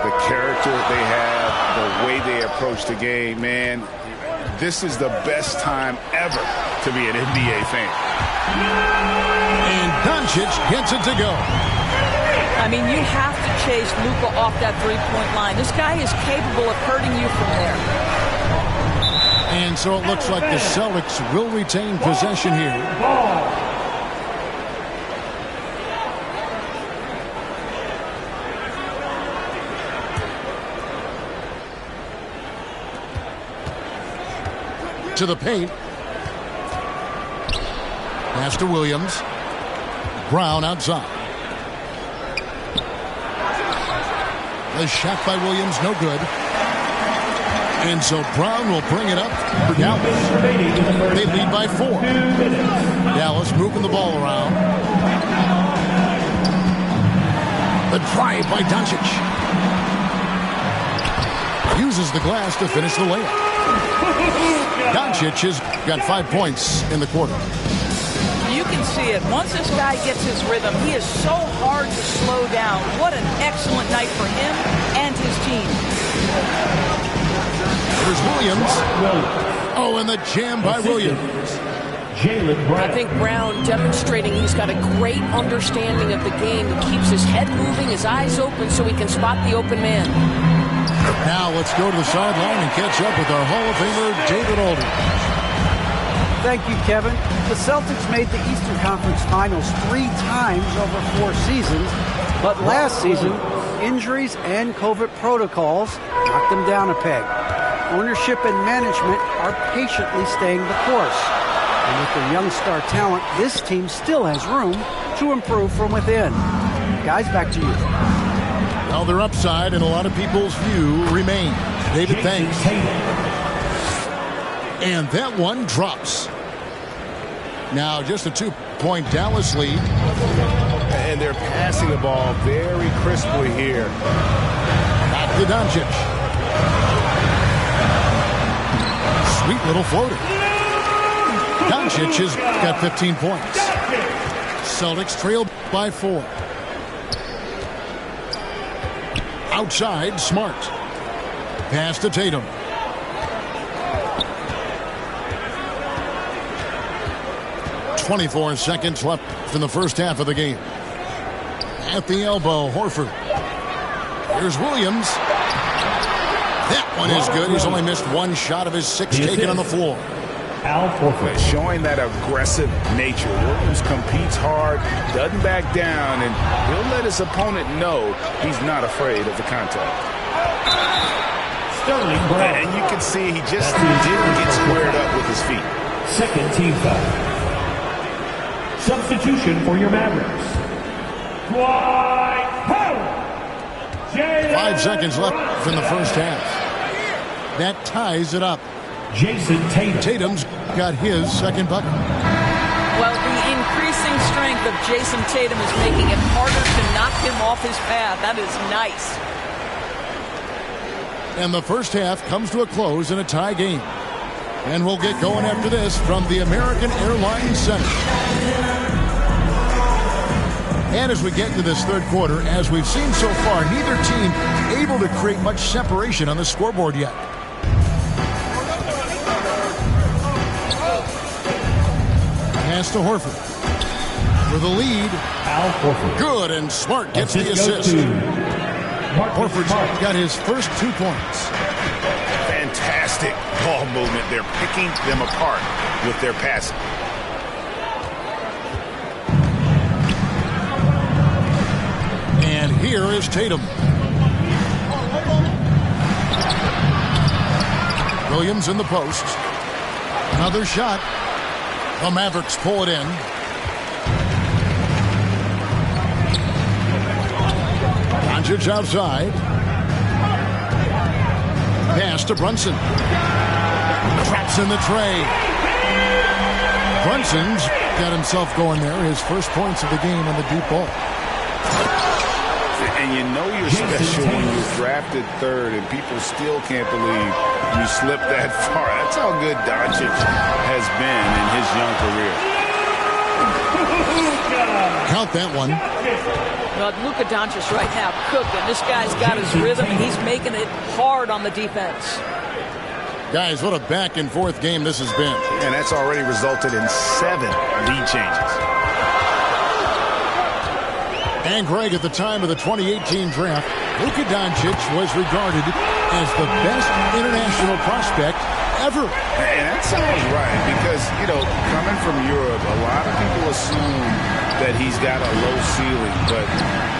the character they have, the way they approach the game, man, this is the best time ever to be an NBA fan. And Doncic gets it to go. I mean, you have to chase Luka off that three-point line. This guy is capable of hurting you from there. And so it looks like the Celtics will retain possession here. To the paint. Pass to Williams. Brown outside. The shot by Williams, no good. And so Brown will bring it up for Dallas. They lead by 4. Dallas moving the ball around. The drive by Doncic. Uses the glass to finish the layup. Doncic has got 5 points in the quarter. You can see it. Once this guy gets his rhythm, he is so hard to slow down. What an excellent night for him and his team. There's Williams. Oh, and the jam by Williams. I think Brown demonstrating he's got a great understanding of the game. He keeps his head moving, his eyes open so he can spot the open man. Now let's go to the sideline and catch up with our Hall of Famer, David Aldridge. Thank you, Kevin. The Celtics made the Eastern Conference Finals 3 times over 4 seasons, but last season, injuries and COVID protocols knocked them down a peg. Ownership and management are patiently staying the course. And with their young star talent, this team still has room to to improve from within. Guys, back to you. Well, their upside in a lot of people's view remains. David, thanks. And that one drops. Now just a 2-point Dallas lead. And they're passing the ball very crisply here. Back to Doncic. Sweet little floater. Doncic has got 15 points. Celtics trail by 4. Outside, Smart. Pass to Tatum. "24 seconds left in the first half of the game. At the elbow, Horford. Here's Williams. That one is good. He's only missed one shot of his 6 taken on the floor. Showing that aggressive nature. Williams competes hard, doesn't back down, and he'll let his opponent know he's not afraid of the contact. And you can see he just didn't get squared up with his feet. Second team foul. Substitution for your Mavericks. Dwight Howard. 5 seconds left in the first half. That ties it up. Jason Tatum. Tatum's got his second bucket. Well, the increasing strength of Jason Tatum is making it harder to knock him off his path. That is nice. And the first half comes to a close in a tie game. And we'll get going after this from the American Airlines Center. And as we get into this third quarter, as we've seen so far, neither team able to create much separation on the scoreboard yet. Pass to Horford. For the lead. Al Horford. Good, and Smart gets the assist. Horford's got his first 2 points. Fantastic ball movement. They're picking them apart with their passing. And here is Tatum. Williams in the post. Another shot. The Mavericks pull it in. Doncic outside. Pass to Brunson. Traps in the tray. Brunson's got himself going there. His first points of the game on the deep ball. And you know you're special when you're drafted third and people still can't believe you slipped that far. That's how good Doncic has been in his young career. Count that one. Well, Luka Doncic right now cooking. This guy's got his rhythm, and he's making it hard on the defense. Guys, what a back-and-forth game this has been. And that's already resulted in 7 lead changes. And Greg, at the time of the 2018 draft, Luka Doncic was regarded as the best international prospect ever. And that sounds right because, you know, coming from Europe, a lot of people assume that he's got a low ceiling, but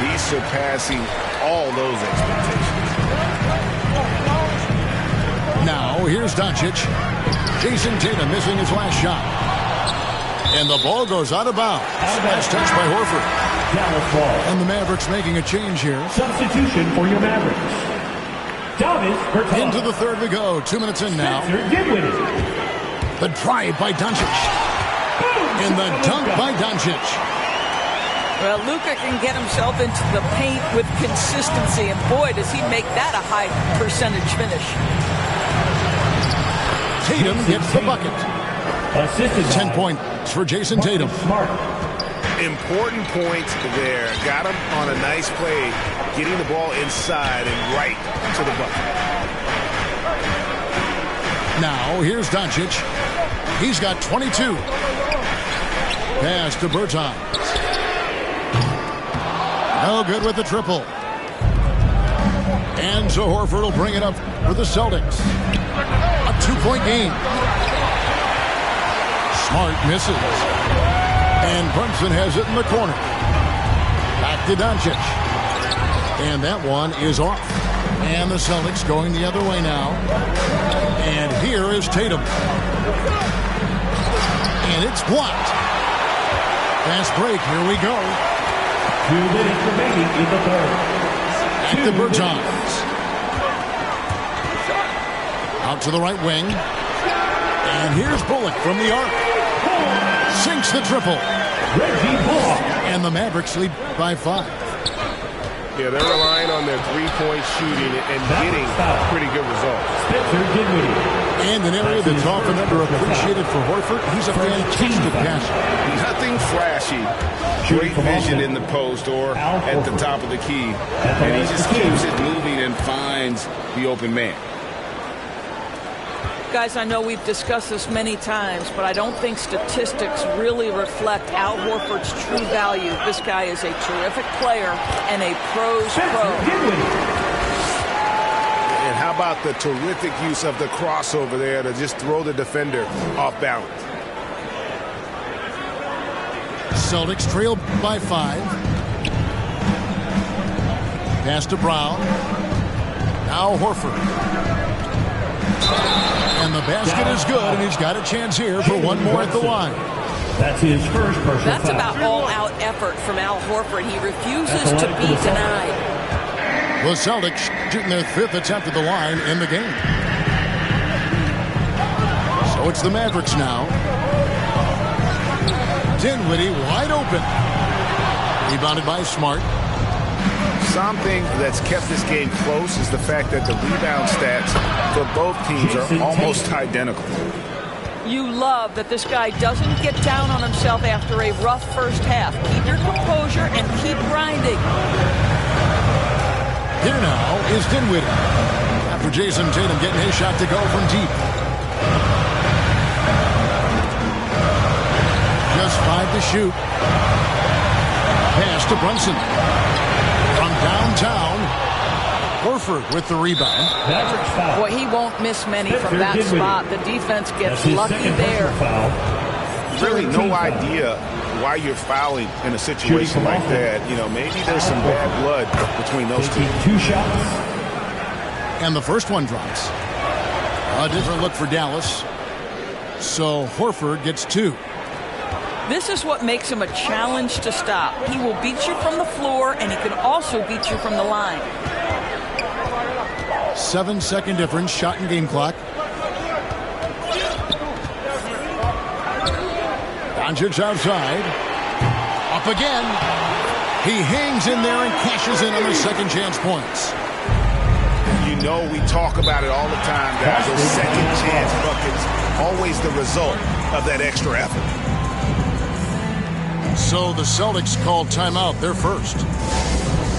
he's surpassing all those expectations. Now, here's Doncic. Jason Tatum missing his last shot. And the ball goes out of bounds. Last touch by Horford. And the Mavericks making a change here. Substitution for your Mavericks. Into the third we go. 2 minutes in now. The drive by Doncic. And the dunk by Doncic. Well, Luka can get himself into the paint with consistency, and boy, does he make that a high percentage finish. Tatum gets the bucket. 10 points for Jason Tatum. Important points there. Got him on a nice play, getting the ball inside and right to the bucket. Now, here's Doncic. He's got 22. Pass to Bertans. No good with the triple. And so Horford will bring it up for the Celtics. A 2-point game. Smart misses. And Brunson has it in the corner. Back to Doncic. And that one is off. And the Celtics going the other way now. And here is Tatum. And it's blocked. Fast break. Here we go. 2 minutes remaining in the third. At the Bertans. Out to the right wing. And here's Bullock from the arc. Sinks the triple. And the Mavericks lead by 5. Yeah, they're relying on their three-point shooting and getting pretty good results. And an area that's often underappreciated for Horford, he's a fantastic passer. Nothing flashy. Great vision in the post or at the top of the key. And he just keeps it moving and finds the open man. Guys, I know we've discussed this many times, but I don't think statistics really reflect Al Horford's true value. This guy is a terrific player and a pro's pro. And how about the terrific use of the crossover there to just throw the defender off balance? Celtics trail by 5. Pass to Brown. Now Horford. And the basket is good, and he's got a chance here for one more at the line. That's his first personal foul. That's about all-out effort from Al Horford. He refuses to be denied. The Celtics shooting their 5th attempt at the line in the game. So it's the Mavericks now. Dinwiddie wide open. Rebounded by Smart. Something that's kept this game close is the fact that the rebound stats for both teams are almost identical. You love that this guy doesn't get down on himself after a rough first half. Keep your composure and keep grinding. Here now is Dinwiddie. After Jason Tatum getting his shot to go from deep. Just 5 to shoot. Pass to Brunson. From downtown, Horford with the rebound. Boy, he won't miss many from that spot. The defense gets lucky there. Really no idea why you're fouling in a situation like that. You know, maybe there's some bad blood between those two. 2 shots. And the first one drops. A different look for Dallas. So Horford gets 2. This is what makes him a challenge to stop. He will beat you from the floor, and he can also beat you from the line. 7-second difference, shot and game clock. Doncic outside. Up again. He hangs in there and cashes in on the second chance points. You know we talk about it all the time, guys. Those second chance buckets, always the result of that extra effort. So the Celtics called timeout, their first.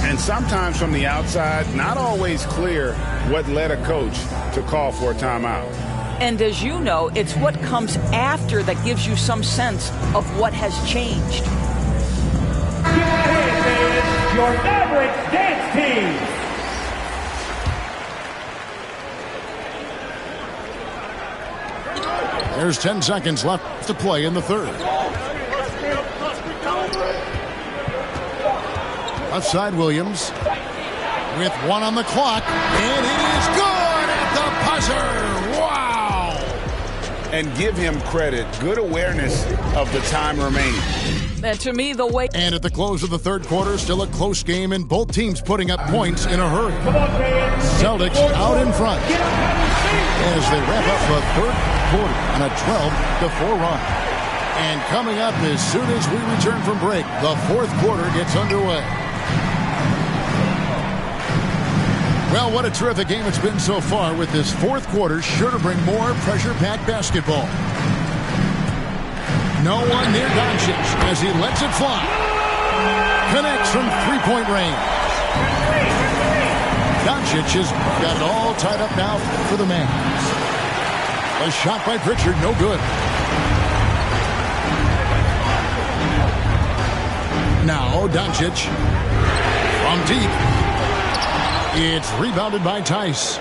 And sometimes from the outside, not always clear what led a coach to call for a timeout. And as you know, it's what comes after that gives you some sense of what has changed. Your Mavericks dance team. There's 10 seconds left to play in the third. Left side, Williams. With 1 on the clock. And it is good at the buzzer. Wow. And give him credit. Good awareness of the time remaining. And to me, the way... And at the close of the third quarter, still a close game, and both teams putting up points in a hurry. Celtics out in front as they wrap up the third quarter on a 12-4 run. And coming up as soon as we return from break, the fourth quarter gets underway. Well, what a terrific game it's been so far, with this fourth quarter sure to bring more pressure-packed basketball. No one near Doncic as he lets it fly. Connects from three-point range. Doncic has got it all tied up now for the Mavs. A shot by Pritchard, no good. Now Doncic from deep. It's rebounded by Tice.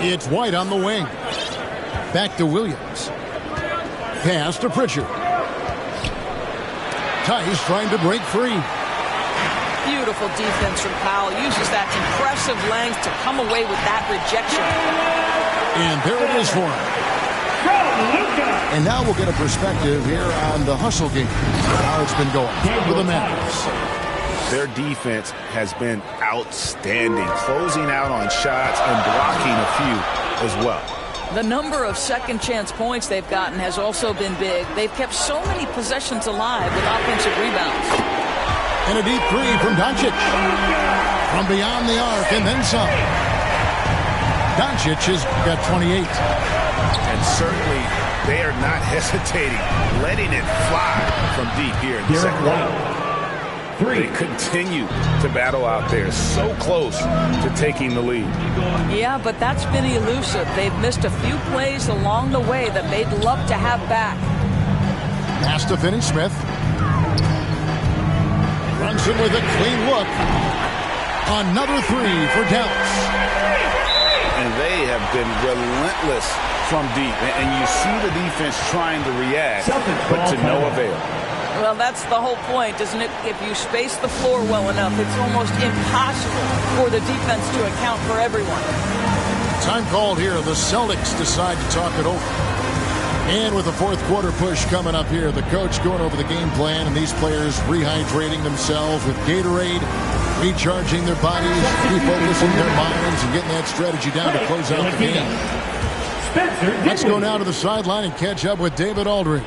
It's White on the wing. Back to Williams. Pass to Pritchard. Tice trying to break free. Beautiful defense from Powell. Uses that impressive length to come away with that rejection. And there it is for him. And now we'll get a perspective here on the hustle game, how it's been going for the Mavericks. Their defense has been outstanding, closing out on shots and blocking a few as well. The number of second chance points they've gotten has also been big. They've kept so many possessions alive with offensive rebounds. And a deep three from Doncic. From beyond the arc and then some. Doncic has got 28. And certainly they are not hesitating, letting it fly from deep here in the second half. They continue to battle out there, so close to taking the lead. Yeah, but that's been elusive. They've missed a few plays along the way that they'd love to have back. Pass to Finney-Smith. Runs in with a clean look. Another three for Dallas. And they have been relentless from deep. And you see the defense trying to react, but to no avail. Well, that's the whole point, isn't it? If you space the floor well enough, it's almost impossible for the defense to account for everyone. Time called here. The Celtics decide to talk it over. And with the fourth quarter push coming up here, the coach going over the game plan and these players rehydrating themselves with Gatorade, recharging their bodies, refocusing their minds, and getting that strategy down to close out the game. Let's go now to the sideline and catch up with David Aldridge.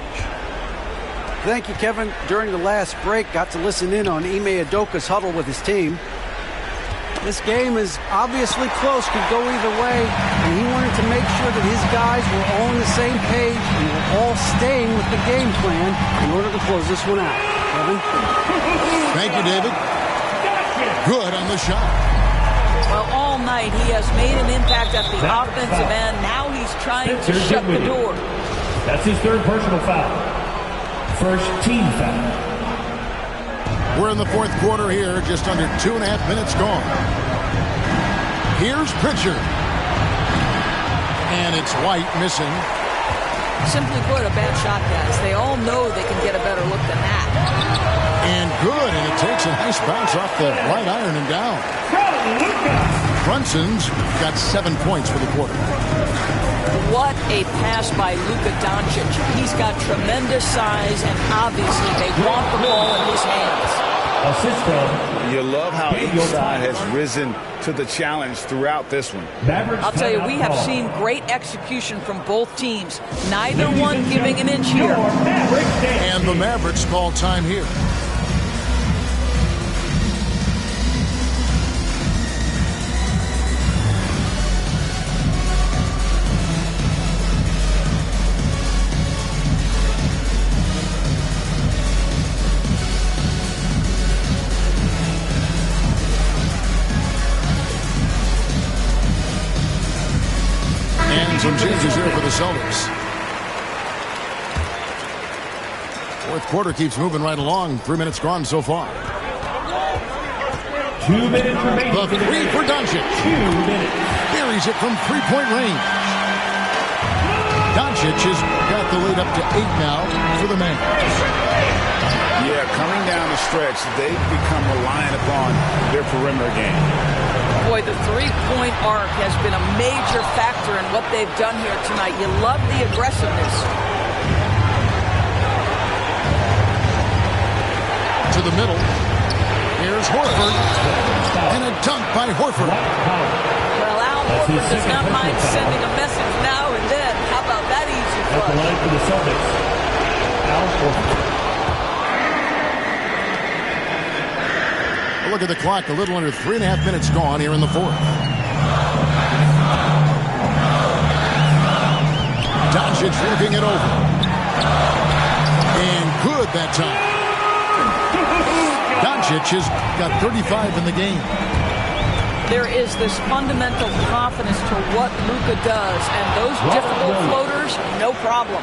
Thank you, Kevin. During the last break, got to listen in on Ime Udoka's huddle with his team. This game is obviously close, could go either way, and he wanted to make sure that his guys were all on the same page and were all staying with the game plan in order to close this one out. Kevin? Thank you, David. Good on the shot. Well, all night he has made an impact at the offensive end. Now he's trying to shut the door. That's his third personal foul. First team foul. We're in the fourth quarter here, just under 2.5 minutes gone. Here's Pritchard. And it's White missing. Simply put, a bad shot, guys. They all know they can get a better look than that. And good, and it takes a nice bounce off the right iron and down. Brunson's got 7 points for the quarter. What a pass by Luka Doncic. He's got tremendous size, and obviously they want the ball in his hands. You love how each side has risen to the challenge throughout this one. I'll tell you, we have seen great execution from both teams. Neither one giving an inch here. And the Mavericks call time here. Some changes here for the Celtics. Fourth quarter keeps moving right along. 3 minutes gone so far. 2 minutes remaining. The three for Doncic. 2 minutes. Buries it from three-point range. Doncic has got the lead up to 8 now for the Mavericks. Yeah, coming down the stretch, they've become reliant upon their perimeter game. Boy, the three-point arc has been a major factor in what they've done here tonight. You love the aggressiveness. To the middle. Here's Horford. And a dunk by Horford. Well, Al Horford does not mind sending a message now and then. How about that easy At the line for the Celtics, Al Horford. Look at the clock, a little under 3.5 minutes gone here in the fourth. Doncic looking it over. And good that time. Doncic has got 35 in the game. There is this fundamental confidence to what Luka does, and those difficult floaters, no problem.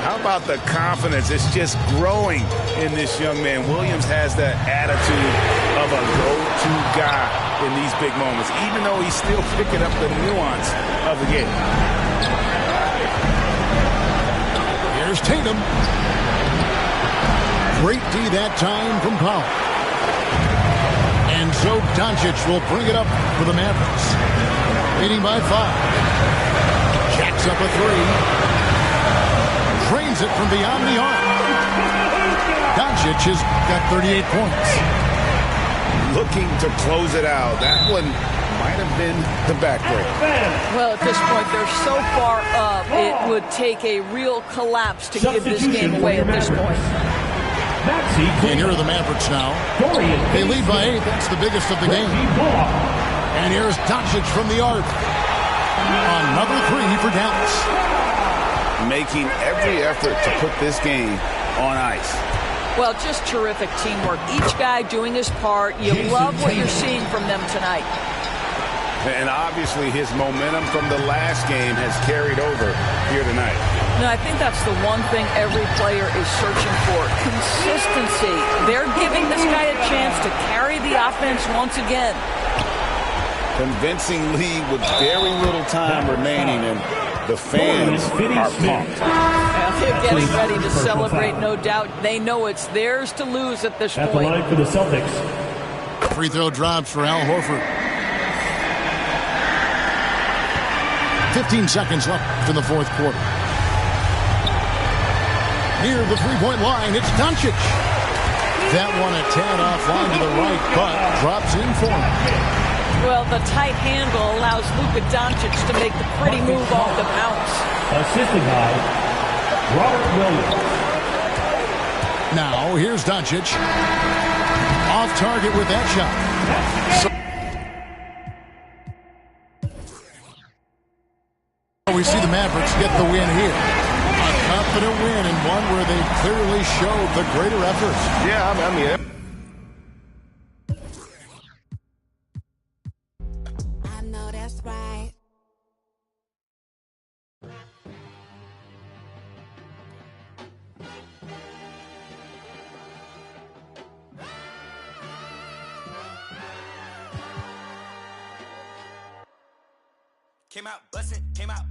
How about the confidence? It's just growing in this young man. Williams has that attitude of a go-to guy in these big moments, even though he's still picking up the nuance of the game. Here's Tatum. Great D that time from Powell. And so Doncic will bring it up for the Mavericks. Leading by 5. Jacks up a 3. Drains it from beyond the arc. Doncic has got 38 points. Looking to close it out. That one might have been the backbreaker. Well, at this point, they're so far up, it would take a real collapse to give this game away at this point. And here are the Mavericks now. They lead by 8. That's the biggest of the game. And here's Doncic from the arc. Another 3 for Dallas. Making every effort to put this game on ice. Well, just terrific teamwork. Each guy doing his part. You love what you're seeing from them tonight. And obviously his momentum from the last game has carried over here tonight. No, I think that's the one thing every player is searching for. Consistency. They're giving this guy a chance to carry the offense once again. Convincing lead with very little time remaining, and the fans are pumped. Well, they're getting ready to celebrate, no doubt. They know it's theirs to lose at this point. At the line for the Celtics. Free throw drops for Al Horford. 15 seconds left in the fourth quarter. Near the three-point line, it's Doncic. That one a tad offline to the right, but drops in for him. Well, the tight handle allows Luka Doncic to make the pretty move off the bounce. Assisted by Robert Williams. Now, here's Doncic. Off target with that shot. We see the Mavericks get the win here. A confident win, and one where they clearly showed the greater effort. Yeah, I mean, I know that's right. Came out bustin', came out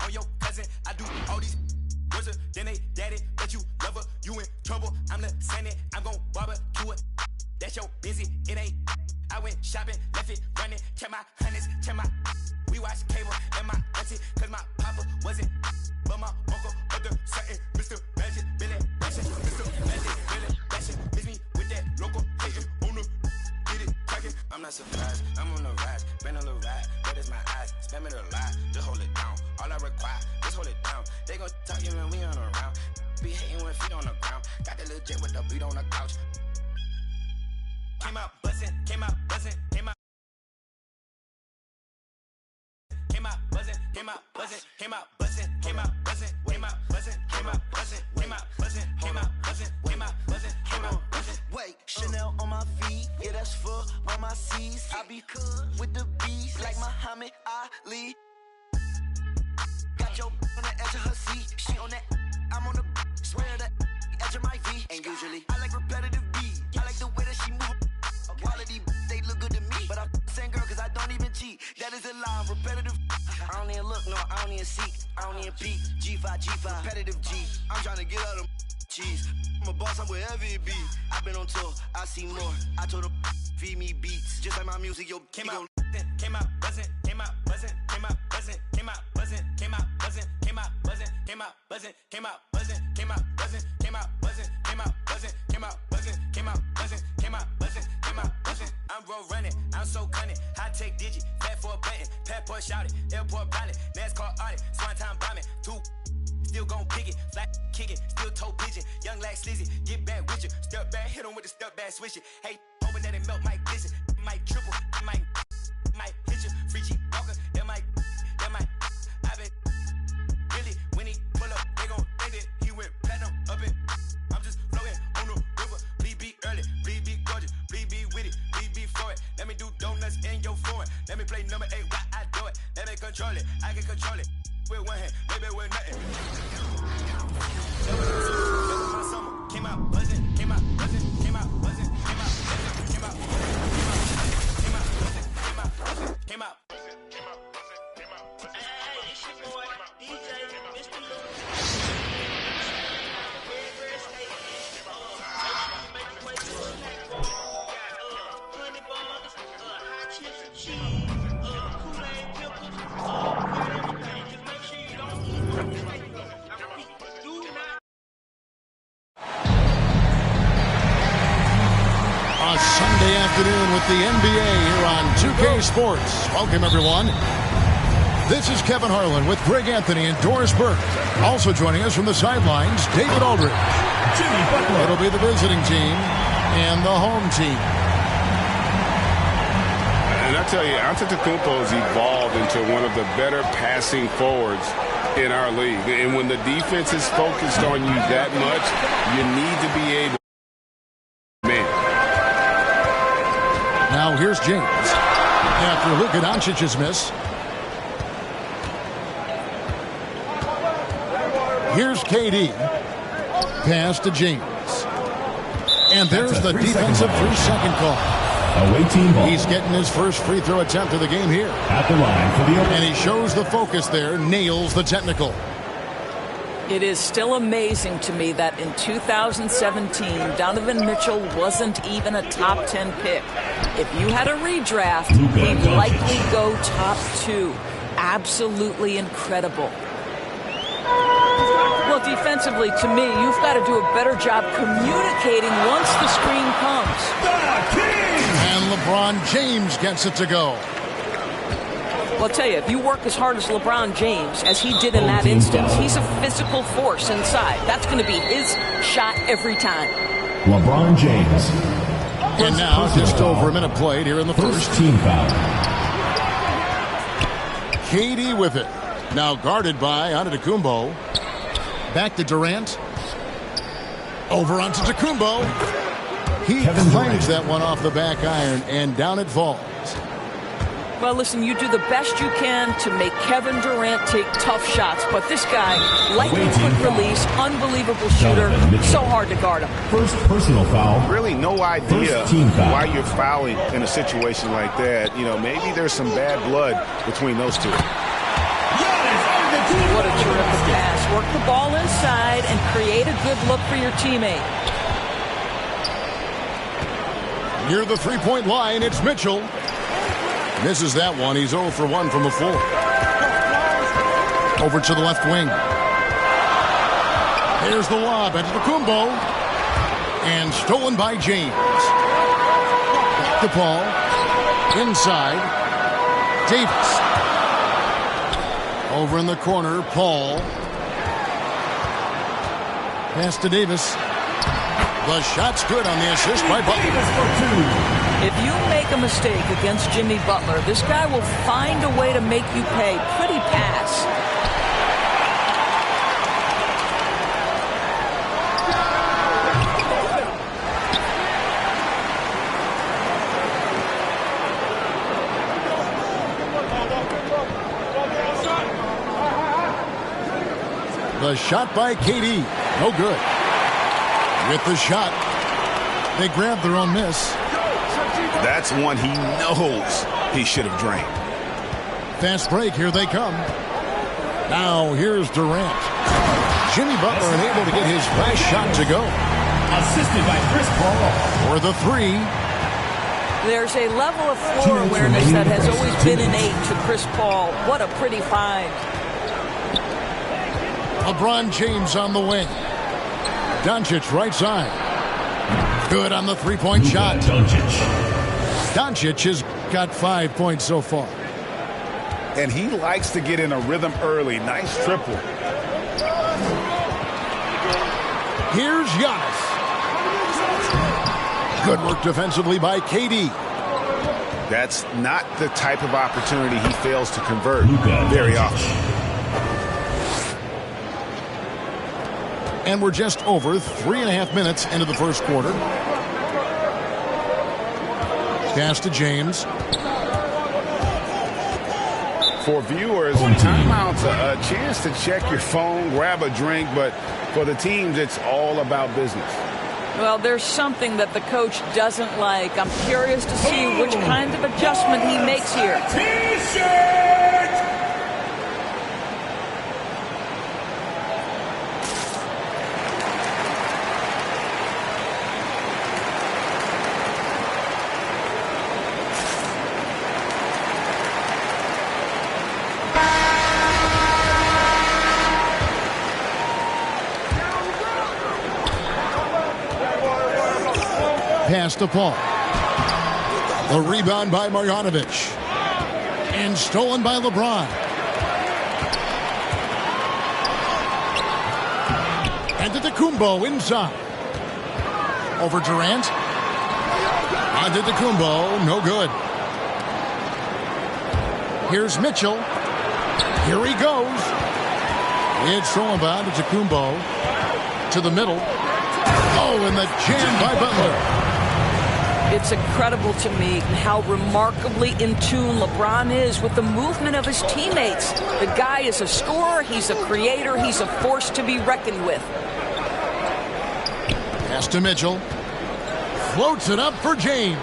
on your cousin. I do all these worse than they daddy, but you love her, you in trouble. I'm the Senate, I'm gon' barbecue it. That's your busy, it ain't. I went shopping, left it running, check my hundreds, check my. We watch cable and my auntie, cause my papa wasn't. But my uncle, other something, Mr. Magic, Billy, Bashing, Mr. Magic, Billy, Bashing. Miss me with that local hating on the. Get it cracking. I'm not surprised, I'm on the rise, been a little ride, but it's my eyes, spam it a lot, just hold it down, all I require, just hold it down, they gon' talk you when we on around, be hating when feet on the ground, got the little jet with the beat on the couch, came out buzzing, came out buzzing, came out buzzing, came out buzzing, came out buzzing, came out buzzing, came out buzzing, came out buzzing, came out buzzing, came out buzzing, came out buzzing, came out buzzing. Wait, Chanel on my feet, yeah, that's for all my C's. I be cool with the bees like Muhammad Ali. Got your on the edge of her seat, she on that, I'm on the swear the edge of my V. And usually I like repetitive beat, I like the way that she move. Quality, they look good to me, but I'm same girl cause I don't even cheat. That is a lie, I'm repetitive. I don't even look, no, I don't even seek, I don't even peek. G5, repetitive G. I'm trying to get out of cheese. I'm a boss, I'm wherever it be. I've been on tour, I see more. I told them, feed me beats. Just like my music, yo, came out buzzing, came out buzzing, came out buzzing, came out buzzing, came out buzzing, came out buzzing, came out buzzing, came out buzzing, came out buzzing, came out buzzing, came out buzzing, came out buzzing, came out buzzing, came out buzzing, came out buzzing, came out buzzing. I'm road running, I'm so cunning. High tech digit, fat for a button, passport shouted, airport pilot, NASCAR audit, swan time bombing, two. Still gon' pick it, flat kick it, still toe pigeon. Young like Slizzy, get back with you. Step back, hit him with the step back, switch it. Hey, hoping that it melt, might glisten, might triple, might hit you. Free G Walker, that might. I been really when he pull up, they gon' think that he went platinum up in. I'm just floating on the river. Please be early, please be gorgeous, please be with it, please be for it. Let me do donuts in your foreign. Let me play number 8 while I do it. Let me control it, I can control it. With one hand, maybe with nothing. My summer came out buzzing, came out buzzing, came out buzzing, came out buzzing, came out buzzing, came out buzzing, came out buzzing, came out buzzing, came out buzzing, came out buzzing. Hey, it's your boy, DJ, Mr. Lewis. Make your way to the next one. Got honey buns, hot chips and cheese, afternoon with the NBA here on 2K Sports. Welcome, everyone. This is Kevin Harlan with Greg Anthony and Doris Burke. Also joining us from the sidelines, David Aldridge. It'll be the visiting team and the home team. And I tell you, Antetokounmpo has evolved into one of the better passing forwards in our league. And when the defense is focused on you that much, you need to be able. Man. Now here's James. After Luka Doncic's miss. Here's KD. Pass to James. And there's the defensive 3-second call. Away team ball. He's getting his first free throw attempt of the game here. At the line for the open. And he shows the focus there, nails the technical. It is still amazing to me that in 2017, Donovan Mitchell wasn't even a top 10 pick. If you had a redraft, he'd likely go top 2. Absolutely incredible. Well, defensively, to me, you've got to do a better job communicating once the screen comes. And LeBron James gets it to go. Well, I'll tell you, if you work as hard as LeBron James, as he did in that instance, he's a physical force inside. That's going to be his shot every time. LeBron James. And now, just over a minute played here in the first. Team foul. KD with it. Now guarded by Antetokounmpo. Back to Durant. Over onto Antetokounmpo. He clangs that one off the back iron, and down it falls. Well, listen, you do the best you can to make Kevin Durant take tough shots, but this guy, lightning quick release, unbelievable shooter, so hard to guard him. First personal foul. Really no idea why you're fouling in a situation like that. You know, maybe there's some bad blood between those two. What a terrific pass. Work the ball inside and create a good look for your teammate. Near the three-point line, it's Mitchell. Misses that one. He's 0 for 1 from the floor. Over to the left wing. Here's the lob into the Kumbo. And stolen by James. Back to Paul. Inside. Davis. Over in the corner, Paul. Pass to Davis. The shot's good on the assist by Butler. If you make a mistake against Jimmy Butler, this guy will find a way to make you pay. Pretty pass. The shot by KD. No good. With the shot, they grab their own miss. That's one he knows he should have drained. Fast break. Here they come. Now here's Durant. Jimmy Butler unable to get his last shot to go. Assisted by Chris Paul. For the three. There's a level of floor awareness that has always been innate to Chris Paul. What a pretty find. LeBron James on the wing. Doncic right side. Good on the three-point shot. Doncic has got 5 points so far. And he likes to get in a rhythm early. Nice triple. Here's Giannis. Good work defensively by KD. That's not the type of opportunity he fails to convert very often. And we're just over 3.5 minutes into the first quarter. Pass to James. For viewers, timeout's a chance to check your phone, grab a drink, but for the teams, it's all about business. Well, there's something that the coach doesn't like. I'm curious to see which kind of adjustment he makes here. Pass to Paul. The rebound by Marjanovic. And stolen by LeBron. And Antetokounmpo inside. Over Durant. Antetokounmpo, no good. Here's Mitchell. Here he goes. It's thrown by Antetokounmpo to the middle. Oh, and the jam by Butler. It's incredible to me how remarkably in tune LeBron is with the movement of his teammates. The guy is a scorer, he's a creator, he's a force to be reckoned with. Pass to Mitchell. Floats it up for James.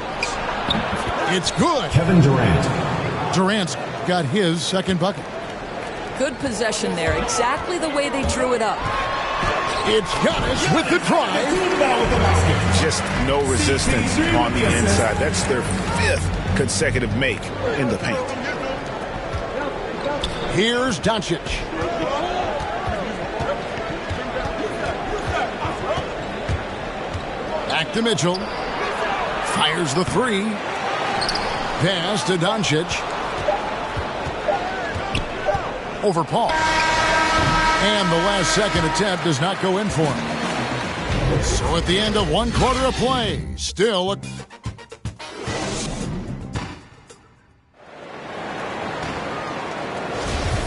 It's good. Kevin Durant. Durant's got his second bucket. Good possession there, exactly the way they drew it up. It's Giannis with the drive. Just no resistance on the inside. That's their 5th consecutive make in the paint. Here's Doncic. Back to Mitchell. Fires the three. Pass to Doncic. Over Paul. And the last second attempt does not go in for him. So at the end of 1 quarter of play, still a...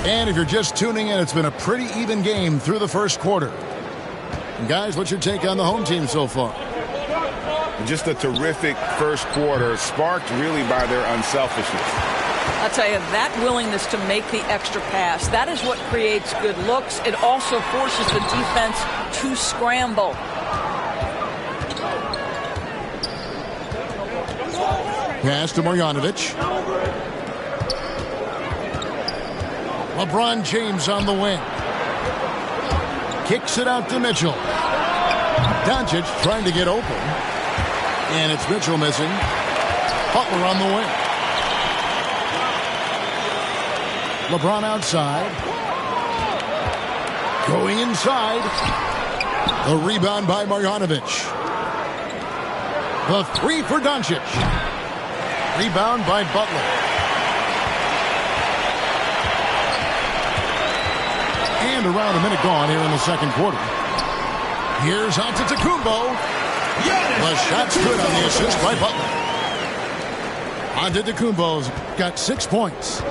And if you're just tuning in, it's been a pretty even game through the first quarter. And guys, what's your take on the home team so far? Just a terrific first quarter, sparked really by their unselfishness. I'll tell you, that willingness to make the extra pass, that is what creates good looks. It also forces the defense to scramble. Pass to Marjanovic. LeBron James on the wing. Kicks it out to Mitchell. Doncic trying to get open. And it's Mitchell missing. Butler on the wing. LeBron outside. Going inside. The rebound by Marjanovic. The three for Doncic. Rebound by Butler. And around a minute gone here in the second quarter. Here's Antetokounmpo. The shot's good on the assist by Butler. Antetokounmpo's got 6 points.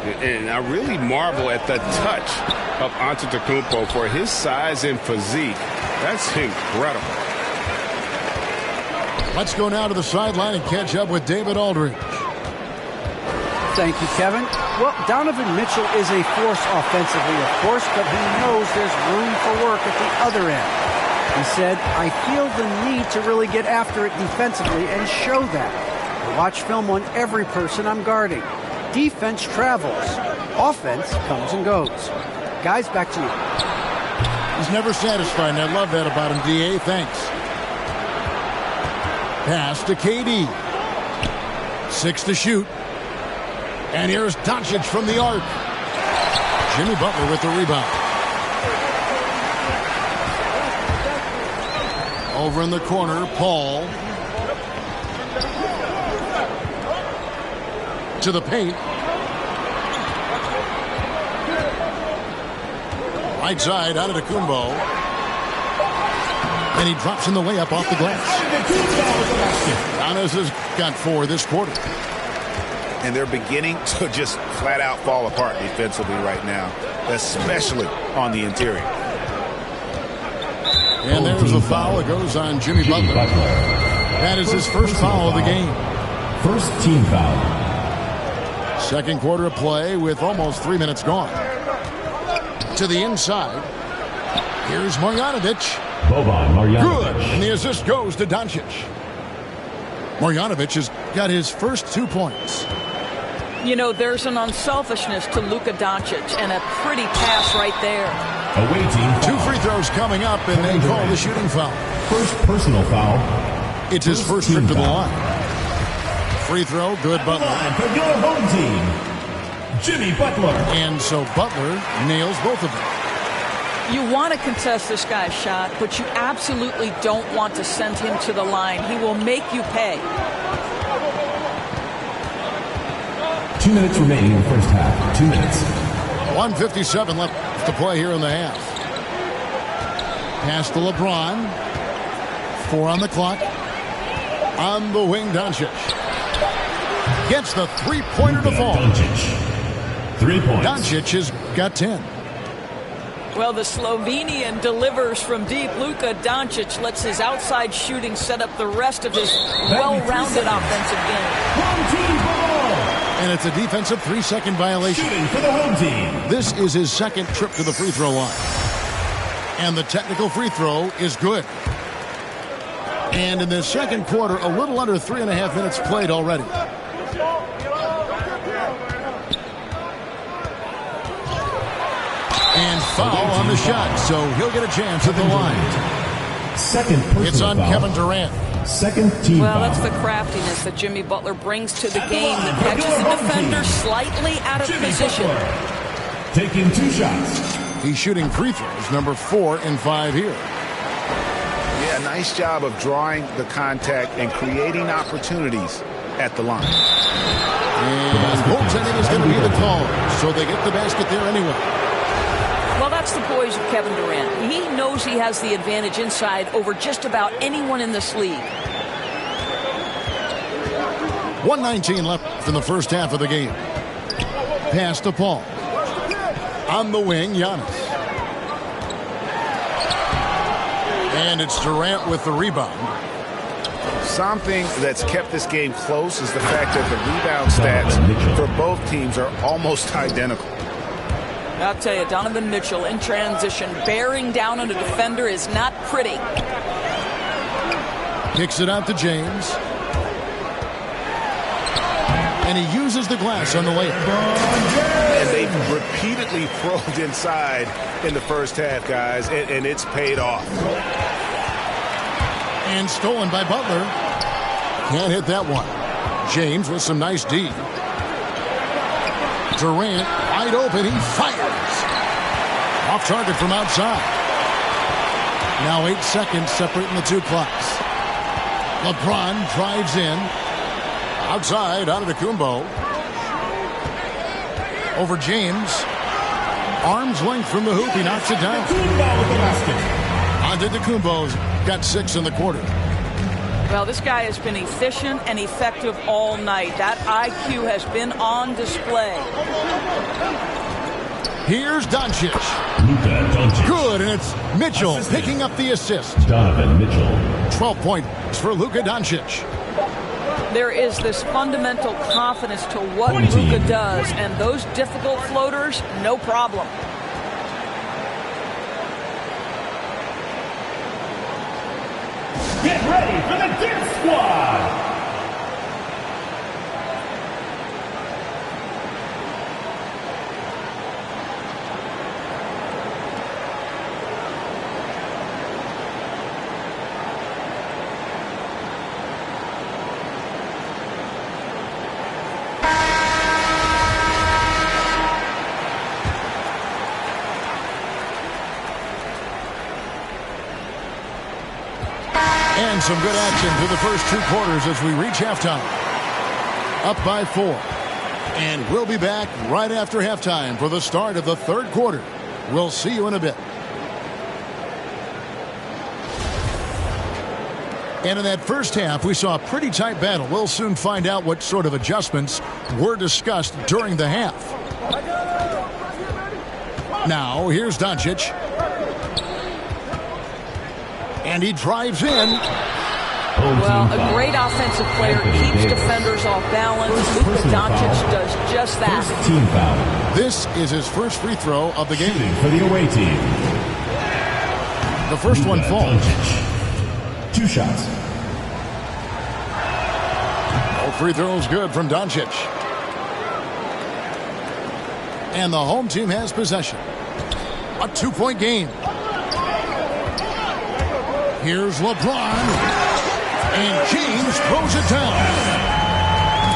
And I really marvel at the touch of Antetokounmpo for his size and physique. That's incredible. Let's go now to the sideline and catch up with David Aldridge. Thank you, Kevin. Well, Donovan Mitchell is a force offensively, of course, but he knows there's room for work at the other end. He said, I feel the need to really get after it defensively and show that. I watch film on every person I'm guarding. Defense travels. Offense comes and goes. Guys, back to you. He's never satisfied, and I love that about him, D.A. Thanks. Pass to KD. 6 to shoot. And here's Doncic from the arc. Jimmy Butler with the rebound. Over in the corner, Paul. To the paint. Right side, Antetokounmpo. And he drops in the layup off the glass. Giannis has got 4 this quarter. And they're beginning to just flat out fall apart defensively right now, especially on the interior. And there's a foul. It goes on Jimmy Butler. That is his first foul of the game. First team foul. Second quarter of play with almost 3 minutes gone. To the inside. Here's Marjanovic. Boban Marjanovic. Good. And the assist goes to Doncic. Marjanovic has got his first 2 points. You know, there's an unselfishness to Luka Doncic and a pretty pass right there. Awaiting 2 free throws coming up, and they call the shooting foul. First personal foul. It's his first trip to the line. Free throw, good Butler. For your home team, Jimmy Butler. And so Butler nails both of them. You want to contest this guy's shot, but you absolutely don't want to send him to the line. He will make you pay. 2 minutes remaining in the first half. 2 minutes. 1:57 left to play here in the half. Pass to LeBron. 4 on the clock. On the wing, Doncic. Gets the three-pointer to fall. Doncic. 3 points. Doncic has got 10. Well, the Slovenian delivers from deep. Luka Doncic lets his outside shooting set up the rest of his well-rounded offensive game. Home team ball. And it's a defensive 3-second violation. Shooting for the home team. This is his second trip to the free throw line. And the technical free throw is good. And in this second quarter, a little under 3.5 minutes played already. And foul on the shot, so he'll get a chance at the line. Second personal It's on foul. Kevin Durant. Second team Well, foul. that's the craftiness that Jimmy Butler brings to the game that catches the defender slightly out of Jimmy position. Butler. Taking 2 shots. He's shooting free throws, number 4 in 5 here. Yeah, nice job of drawing the contact and creating opportunities at the line. And goaltending is going to be the call, so they get the basket there anyway. Well, that's the poise of Kevin Durant. He knows he has the advantage inside over just about anyone in this league. 1:19 left in the first half of the game. Pass to Paul. On the wing, Giannis. And it's Durant with the rebound. Something that's kept this game close is the fact that the rebound stats for both teams are almost identical. I'll tell you, Donovan Mitchell in transition, bearing down on a defender is not pretty. Kicks it out to James. And he uses the glass on the layup. And they've repeatedly probed inside in the first half, guys, and it's paid off. And stolen by Butler. Can't hit that one. James with some nice D. Durant wide open. He fires. Off target from outside. Now 8 seconds separating the two clocks. LeBron drives in. Outside, out of Antetokounmpo. Over James. Arm's length from the hoop. He knocks it down. Antetokounmpo's got 6 in the quarter. Well, this guy has been efficient and effective all night. That IQ has been on display. Here's Doncic. Luka Doncic. Good, and it's Mitchell picking up the assist. Donovan Mitchell. 12 points for Luka Doncic. There is this fundamental confidence to what Luka does, and those difficult floaters, no problem. Get ready for the Dip Squad! And some good action through the first 2 quarters as we reach halftime. Up by 4. And we'll be back right after halftime for the start of the third quarter. We'll see you in a bit. And in that first half, we saw a pretty tight battle. We'll soon find out what sort of adjustments were discussed during the half. Now, here's Doncic. And he drives in. Well, a great offensive player keeps defenders off balance. Luka Doncic does just that. First team foul. This is his first free throw of the game. Shooting for the away team. The first one falls. Doncic. 2 shots. Both free throws good from Doncic. And the home team has possession. A 2-point game. Here's LeBron. And James throws it down.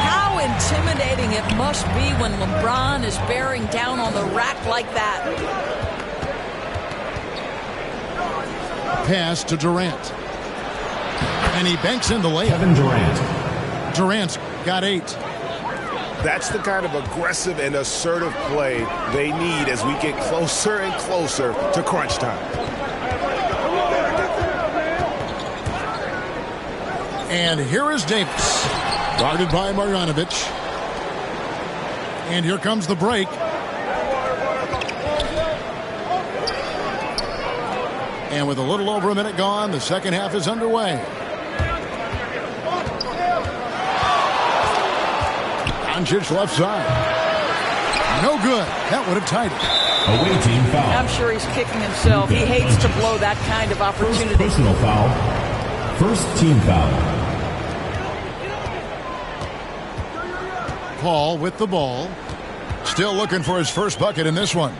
How intimidating it must be when LeBron is bearing down on the rack like that. Pass to Durant. And he banks in the layup. Kevin Durant. Durant's got 8. That's the kind of aggressive and assertive play they need as we get closer and closer to crunch time. And here is Davis, guarded by Marjanovic. And here comes the break. And with a little over a minute gone, the second half is underway. Doncic left side. No good. That would have tied it. Away team foul. I'm sure he's kicking himself. He hates to blow that kind of opportunity. First personal foul. First team foul. Paul with the ball. Still looking for his first bucket in this one.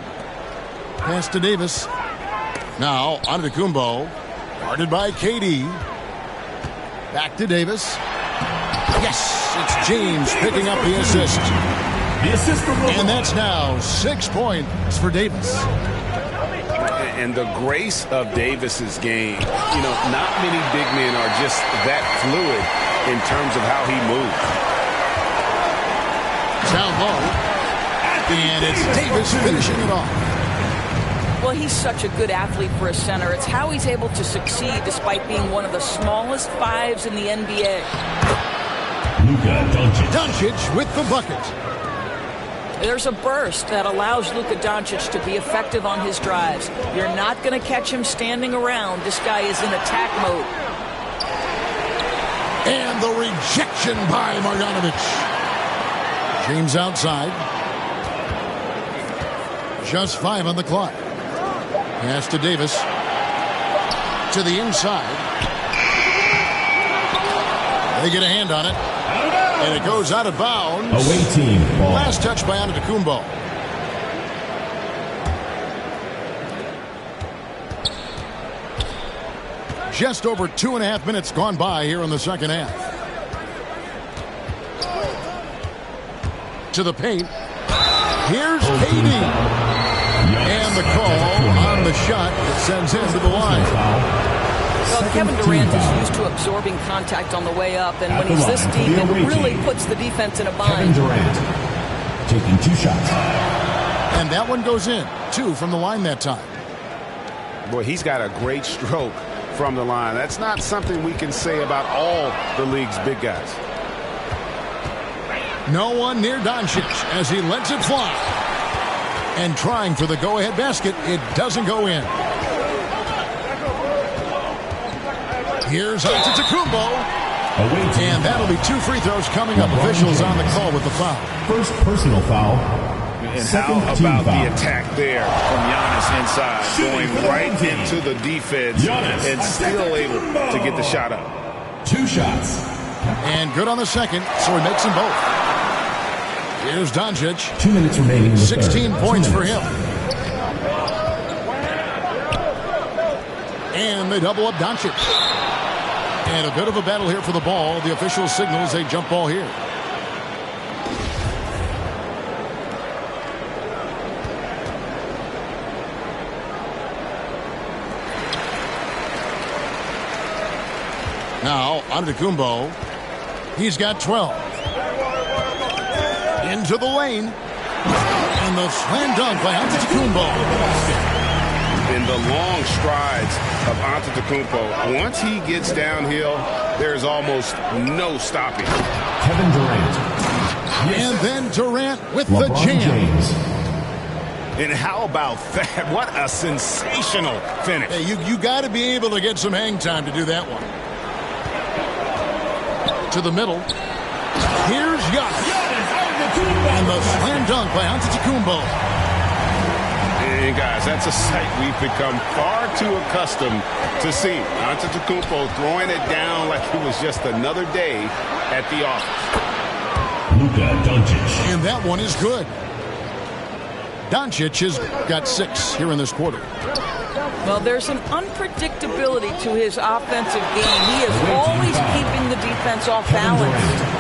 Pass to Davis. Now Antetokounmpo, guarded by KD. Back to Davis. Yes, it's James picking up the assist. The assist for and that's now 6 points for Davis. And the grace of Davis's game. You know, not many big men are just that fluid in terms of how he moves. Down low. And it's Davis finishing it off. Well, he's such a good athlete for a center. It's how he's able to succeed despite being one of the smallest fives in the NBA. Luka Doncic. Doncic with the bucket. There's a burst that allows Luka Doncic to be effective on his drives. You're not going to catch him standing around. This guy is in attack mode. And the rejection by Marjanovic. James outside. Just 5 on the clock. Pass to Davis. To the inside. They get a hand on it. And it goes out of bounds. Away team ball. Last touch by Antetokounmpo. Just over 2.5 minutes gone by here in the second half. To the paint. Here's KD. And the call on the shot that sends him to the line. Well, Kevin Durant is used to absorbing contact on the way up, and when he's this deep, it really puts the defense in a bind. Kevin Durant taking 2 shots. And that one goes in. 2 from the line that time. Boy, he's got a great stroke from the line. That's not something we can say about all the league's big guys. No one near Doncic as he lets it fly. And trying for the go-ahead basket, it doesn't go in. Here's Antetokounmpo. And that'll be 2 free throws coming up. Officials on the call with the foul. First personal foul. And how about the attack there from Giannis inside, going right into the defense and still able to get the shot up. 2 shots. And good on the second, so he makes them both. Here's Doncic. 2 minutes remaining in the 16 third. points for him. And they double up Doncic. And a bit of a battle here for the ball. The official signals a jump ball here. Now, Antetokounmpo. He's got 12. Into the lane. And the slam dunk by Antetokounmpo. In the long strides of Antetokounmpo, once he gets downhill, there's almost no stopping. Kevin Durant. And then Durant with LeBron the jam. James. And how about that? What a sensational finish. Hey, you got to be able to get some hang time to do that one. To the middle. Here's Giannis. And the slam dunk by Antetokounmpo. And guys, that's a sight we've become far too accustomed to seeing. Antetokounmpo throwing it down like it was just another day at the office. Luka Doncic. And that one is good. Doncic has got 6 here in this quarter. Well, there's an unpredictability to his offensive game. He is always keeping the defense off balance.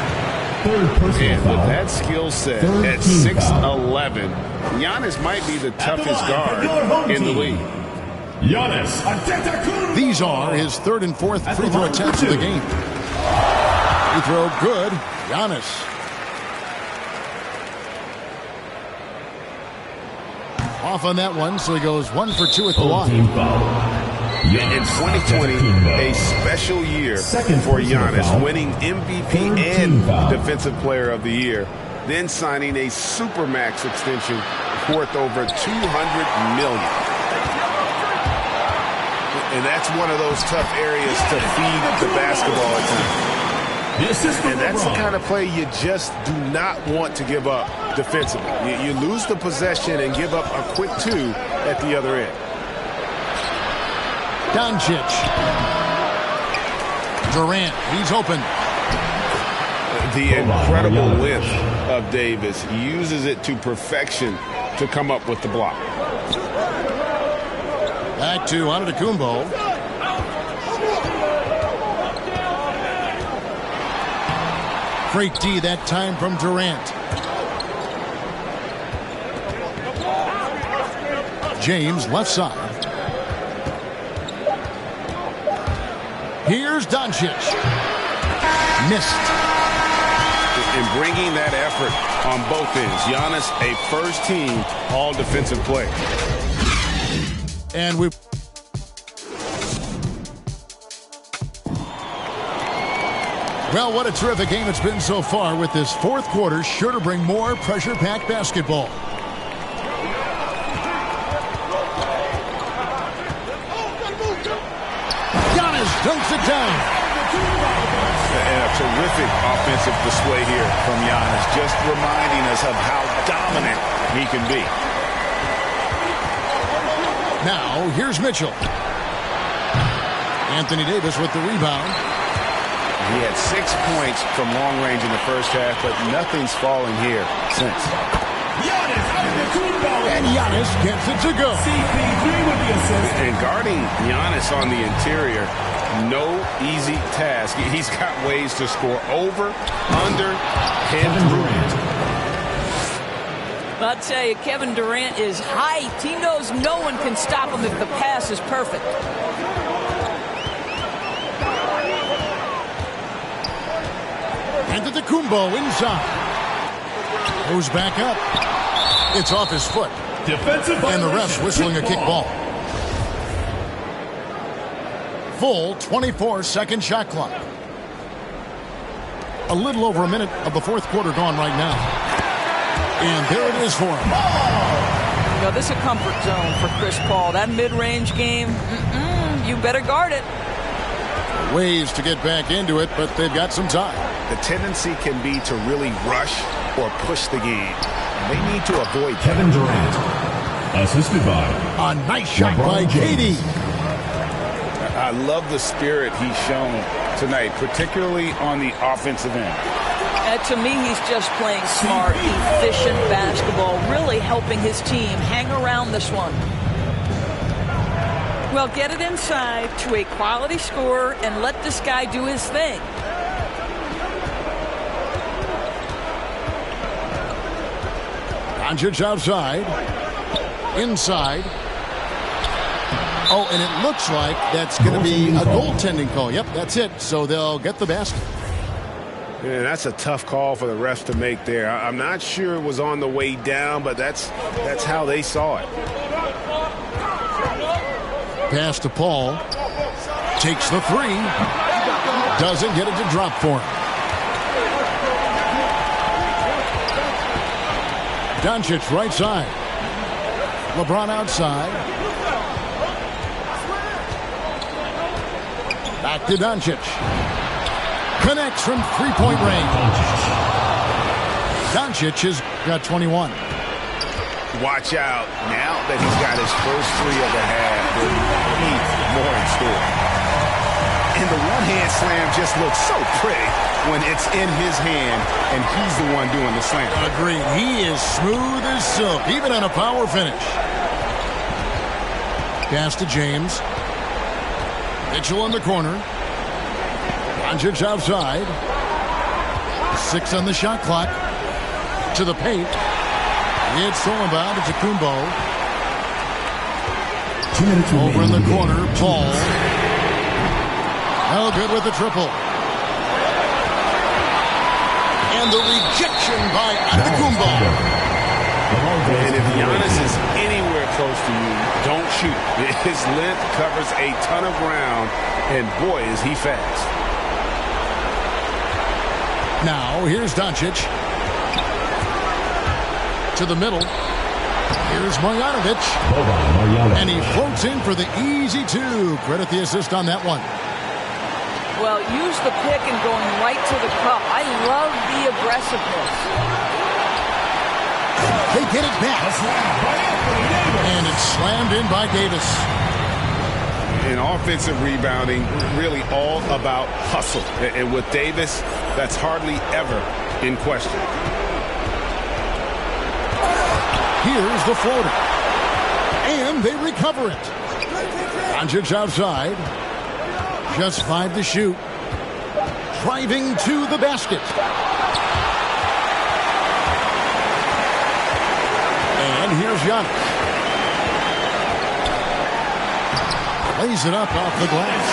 Third personal And foul. with that skill set Third at team 6'11", Giannis might be the toughest guard in the league. Giannis Antetokounmpo. These are his 3rd and 4th free throw attempts of the game. Free throw good. Giannis. Off on that one, so he goes 1 for 2 at the line. In 2020, a special year for Giannis, winning MVP and Defensive Player of the Year, then signing a Supermax extension worth over $200 million. And that's one of those tough areas to feed the basketball at times. And that's the kind of play you just do not want to give up defensively. You lose the possession and give up a quick 2 at the other end. Doncic. Durant, he's open. The incredible length of Davis. He uses it to perfection to come up with the block. Back to Antetokounmpo. Great D that time from Durant. James left side. Here's Doncic. Missed. And bringing that effort on both ends. Giannis, a first-team all-defensive player. And we... Well, what a terrific game it's been so far, with this fourth quarter sure to bring more pressure-packed basketball. Giannis dunks it down. And a terrific offensive display here from Giannis, just reminding us of how dominant he can be. Now, here's Mitchell. Anthony Davis with the rebound. He had 6 points from long range in the first half, but nothing's falling here since. And Giannis gets it to go. And guarding Giannis on the interior, no easy task. He's got ways to score over, under, and through. I'll tell you, Kevin Durant is height. He knows no one can stop him if the pass is perfect. Antetokounmpo inside. Goes back up. It's off his foot. Defensive and the ref's whistling a kick ball. Full 24-second shot clock. A little over a minute of the fourth quarter gone right now. And there it is for him. You know, this is a comfort zone for Chris Paul. That mid-range game, you better guard it. Ways to get back into it, but they've got some time. The tendency can be to really rush or push the game. They need to avoid Kevin Durant, assisted by a nice shot by KD. I love the spirit he's shown tonight, particularly on the offensive end. To me, he's just playing smart, efficient basketball, really helping his team hang around this one. Well, get it inside to a quality scorer and let this guy do his thing. Doncic outside. Inside. Oh, and it looks like that's going to be a goaltending call. Yep, that's it. So they'll get the basket. Yeah, that's a tough call for the refs to make there. I'm not sure it was on the way down, but that's how they saw it. Pass to Paul. Takes the three. Doesn't get it to drop for him. Doncic right side. LeBron outside. Back to Doncic. Connects from three-point range. Doncic has got 21. Watch out. Now that he's got his first three of the half, there'll be more in store. And the one-hand slam just looks so pretty when it's in his hand and he's the one doing the slam. Agreed. He is smooth as silk, even on a power finish. Pass to James. Mitchell in the corner. Doncic outside. 6 on the shot clock. To the paint. It's all about Antetokounmpo. 2 minutes remaining. Over in the corner, Paul. No good with the triple. And the rejection by Antetokounmpo. And if Giannis is anywhere close to you, don't shoot. His length covers a ton of ground, and boy, is he fast. Now, here's Doncic. To the middle. Here's Marjanovic. And he floats in for the easy two. Credit the assist on that one. Well, use the pick and going right to the cup. I love the aggressiveness. They get it back. And it's slammed in by Davis. In offensive rebounding, really all about hustle. And with Davis, that's hardly ever in question. Here's the floater. And they recover it. Doncic outside. Just 5 to shoot. Driving to the basket. And here's Giannis. Lays it up off the glass.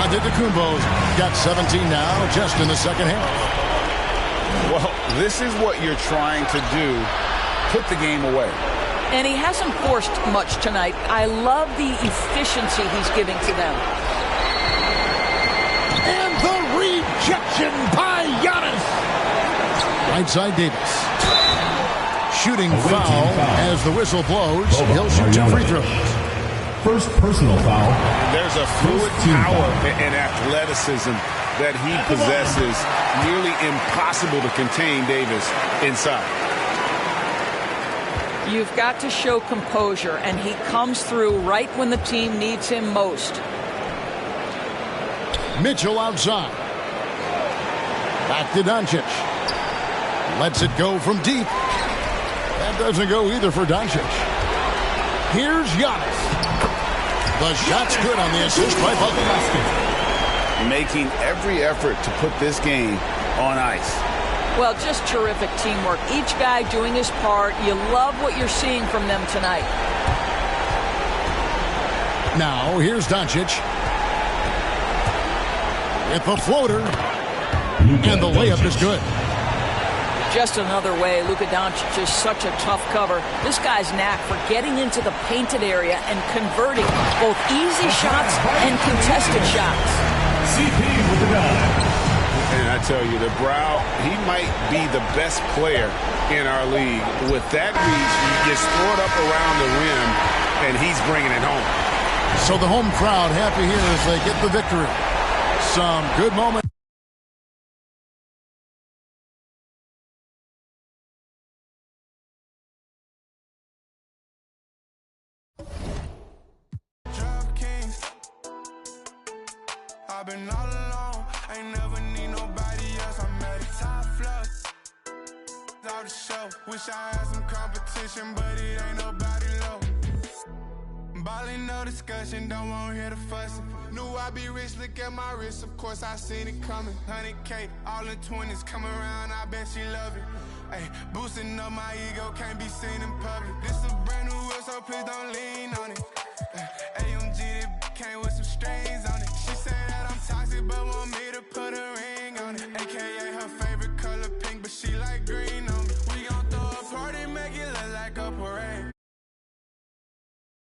Antetokounmpo's got 17 now, just in the second half. Well, this is what you're trying to do. Put the game away. And he hasn't forced much tonight. I love the efficiency he's giving to them. And the rejection by Giannis. Right side Davis. Shooting foul as the whistle blows. He'll shoot 2 free throws. First personal foul. There's a fluid power and athleticism that he possesses. Nearly impossible to contain Davis inside. You've got to show composure, and he comes through right when the team needs him most. Mitchell outside. Back to Doncic. Lets it go from deep. That doesn't go either for Doncic. Here's Giannis. The shot's good on the assist by Butler. Making every effort to put this game on ice. Well, just terrific teamwork. Each guy doing his part. You love what you're seeing from them tonight. Now, here's Doncic. With the floater. And the layup is good. Just another way. Luka Doncic is such a tough cover. This guy's knack for getting into the painted area and converting both easy shots and contested shots. CP with the gun. And I tell you, the Brow, he might be the best player in our league. With that reach, you just throw it up around the rim, and he's bringing it home. So the home crowd happy here as they get the victory. Some good moments. I've been all alone, ain't never need nobody else. I'm at the top floor, out the show. Wish I had some competition, but it ain't nobody low. Ballin', no discussion, don't want to hear the fussing. Knew I'd be rich, look at my wrist, of course I seen it coming. 100K, all in 20s, come around, I bet she love it. Ay, boosting up my ego, can't be seen in public. This a brand new world, so please don't lean on it.